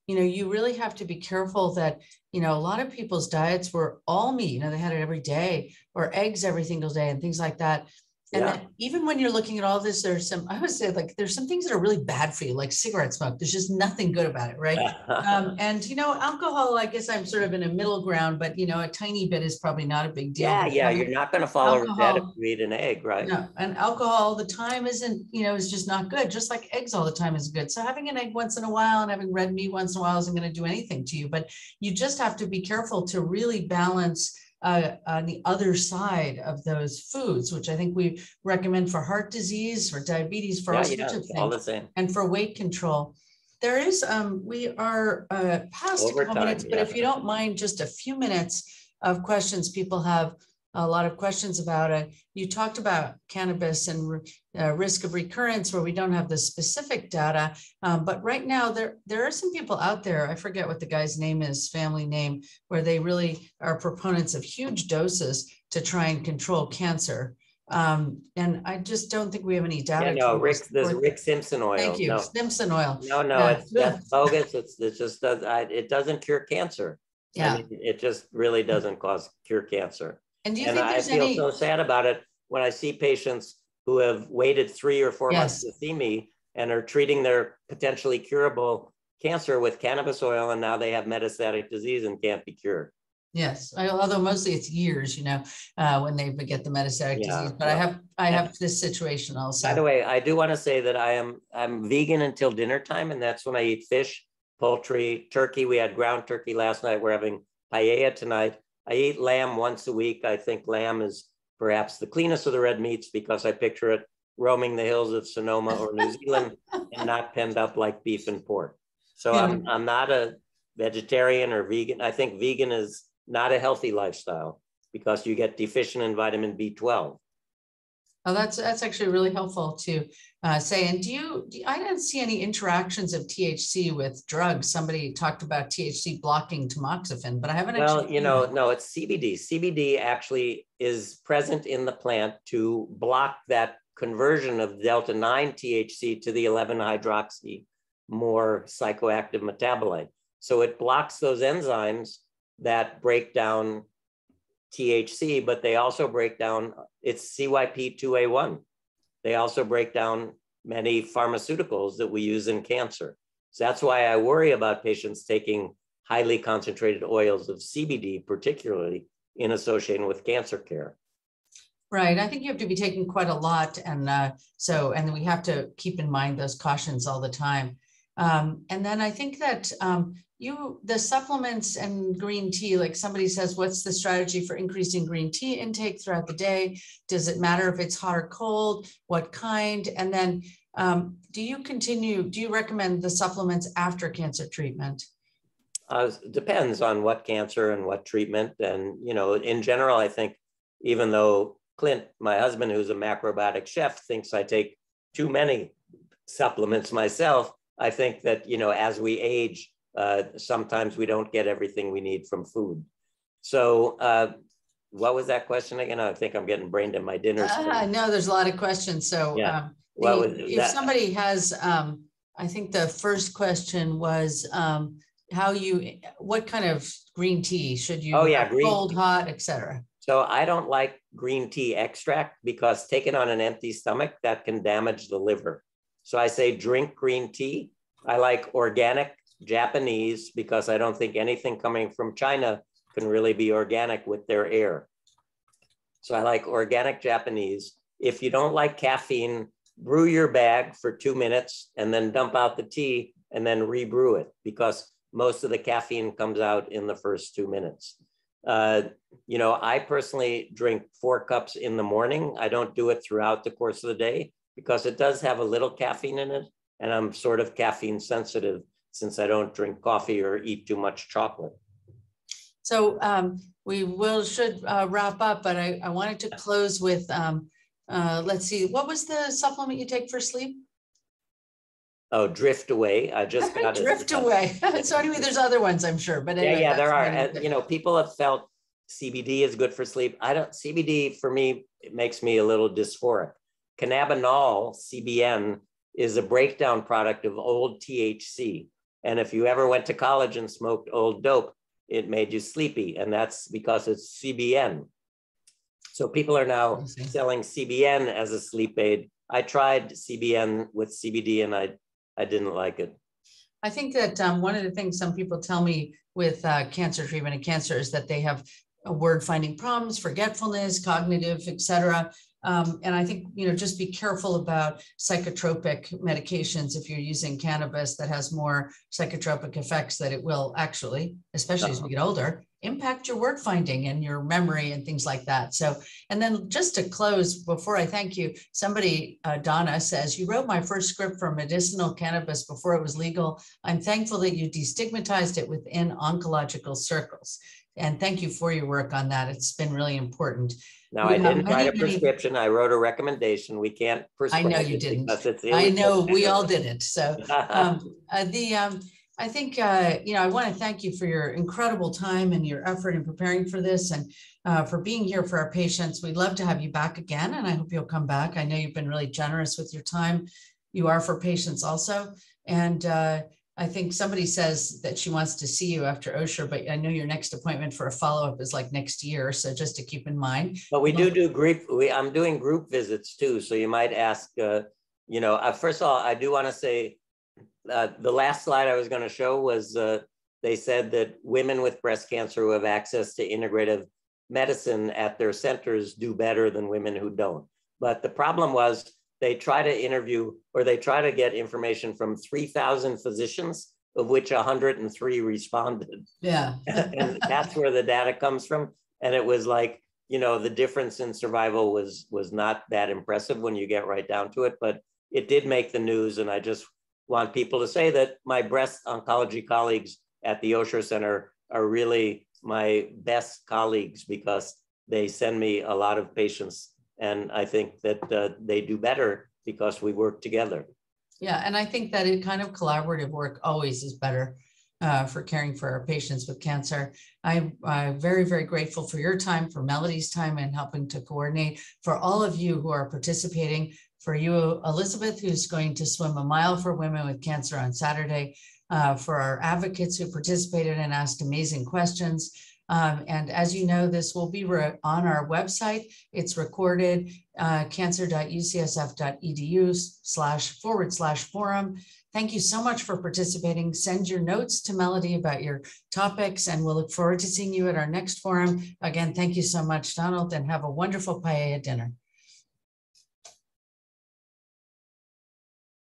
you really have to be careful that, a lot of people's diets were all meat, they had it every day, or eggs every single day and things like that. And then even when you're looking at all this, I would say there's some things that are really bad for you, like cigarette smoke. There's just nothing good about it, right? And, alcohol, I guess I'm sort of in a middle ground, but, a tiny bit is probably not a big deal. Yeah, you're not going to follow that if you eat an egg, right? No, and alcohol all the time isn't, is just not good, just like eggs all the time is good. So having an egg once in a while and having red meat once in a while isn't going to do anything to you, but you just have to be careful to really balance on the other side of those foods, which I think we recommend for heart disease, for diabetes, for all sorts of things, all the same, and for weight control. There is, we are past a couple minutes, but if you don't mind, just a few minutes of questions. People have a lot of questions about it. You talked about cannabis and risk of recurrence, where we don't have the specific data. But right now, there are some people out there, I forget what the guy's name is, family name, where they really are proponents of huge doses to try and control cancer. And I just don't think we have any data. There's Rick Simpson oil. Thank you, Simpson oil. That's bogus. It just does. It doesn't cure cancer. Yeah, I mean, it just really doesn't cure cancer. And do you think I feel so sad about it when I see patients who have waited 3 or 4 months to see me and are treating their potentially curable cancer with cannabis oil, and now they have metastatic disease and can't be cured. Yes, although mostly it's years, when they get the metastatic disease. But I have this situation also. By the way, I do want to say that I'm vegan until dinner time, and that's when I eat fish, poultry, turkey. We had ground turkey last night. We're having paella tonight. I eat lamb once a week. I think lamb is perhaps the cleanest of the red meats because I picture it roaming the hills of Sonoma or New Zealand and not penned up like beef and pork. So Yeah. I'm not a vegetarian or vegan. I think vegan is not a healthy lifestyle because you get deficient in vitamin B12. Oh, that's actually really helpful to say. And I didn't see any interactions of THC with drugs. Somebody talked about THC blocking tamoxifen, but I haven't Well, actually. you know, no, it's CBD. CBD actually is present in the plant to block that conversion of delta 9 THC to the 11 hydroxy more psychoactive metabolite. So it blocks those enzymes that break down THC, but they also break down, it's CYP2A1. They also break down many pharmaceuticals that we use in cancer. So that's why I worry about patients taking highly concentrated oils of CBD, particularly in association with cancer care. Right. I think you have to be taking quite a lot. And then we have to keep in mind those cautions all the time. And then I think that the supplements and green tea, like somebody says, what's the strategy for increasing green tea intake throughout the day? Does it matter if it's hot or cold? What kind? And then do you recommend the supplements after cancer treatment? Depends on what cancer and what treatment. And, you know, in general, I think even though Clint, my husband, who's a macrobiotic chef, thinks I take too many supplements myself, I think that, you know, as we age, sometimes we don't get everything we need from food. So what was that question again? I think I'm getting brain dead. My dinner's no, there's a lot of questions. So yeah. if somebody has, I think the first question was what kind of green tea should you cold, hot, etc. So I don't like green tea extract because taken on an empty stomach, that can damage the liver. So I say drink green tea. I like organic Japanese because I don't think anything coming from China can really be organic with their air. So I like organic Japanese. If you don't like caffeine, brew your bag for 2 minutes and then dump out the tea and then rebrew it because most of the caffeine comes out in the first 2 minutes. You know, I personally drink 4 cups in the morning. I don't do it throughout the course of the day because it does have a little caffeine in it. And I'm sort of caffeine sensitive since I don't drink coffee or eat too much chocolate. So we should wrap up, but I wanted to close with, let's see, what was the supplement you take for sleep? Oh, Drift Away. I just got it. Drift Away. So anyway, there's other ones, I'm sure, but anyway. Yeah, there are. You know, people have felt CBD is good for sleep. CBD for me, it makes me a little dysphoric. Cannabinol, CBN, is a breakdown product of old THC. And if you ever went to college and smoked old dope, it made you sleepy. And that's because it's CBN. So people are now selling CBN as a sleep aid. I tried CBN with CBD and I didn't like it. I think that one of the things some people tell me with cancer treatment and cancer is that they have word finding problems, forgetfulness, cognitive, etc. And I think, you know, just be careful about psychotropic medications. If you're using cannabis that has more psychotropic effects, that it will actually, especially as we get older, impact your word finding and your memory and things like that. So, and then just to close, before I thank you, somebody, Donna says, you wrote my first script for medicinal cannabis before it was legal. I'm thankful that you destigmatized it within oncological circles. And thank you for your work on that. It's been really important. No, I didn't write a prescription. I wrote a recommendation. We can't prescribe. I know you didn't. I know we all didn't. So I think, you know, I want to thank you for your incredible time and your effort in preparing for this and for being here for our patients. We'd love to have you back again, and I hope you'll come back. I know you've been really generous with your time. You are for patients also. And I think somebody says that she wants to see you after Osher, but I know your next appointment for a follow-up is like next year. So just to keep in mind. But we do group, I'm doing group visits too. So you might ask, you know, first of all, I do want to say the last slide I was going to show was they said that women with breast cancer who have access to integrative medicine at their centers do better than women who don't. But the problem was, they try to interview or they try to get information from 3,000 physicians, of which 103 responded. Yeah. And that's where the data comes from. And it was like the difference in survival was not that impressive when you get right down to it, but it did make the news. And I just want people to say that my breast oncology colleagues at the Osher Center are really my best colleagues because they send me a lot of patients. And I think that they do better because we work together. Yeah, and I think that it kind of collaborative work always is better for caring for our patients with cancer. I'm very, very grateful for your time, for Melody's time and helping to coordinate, for all of you who are participating, for you, Elizabeth, who's going to swim a mile for women with cancer on Saturday, for our advocates who participated and asked amazing questions. And as you know, this will be on our website. It's recorded, cancer.ucsf.edu//forum. Thank you so much for participating. Send your notes to Melody about your topics, and we'll look forward to seeing you at our next forum. Again, thank you so much, Donald, and have a wonderful paella dinner.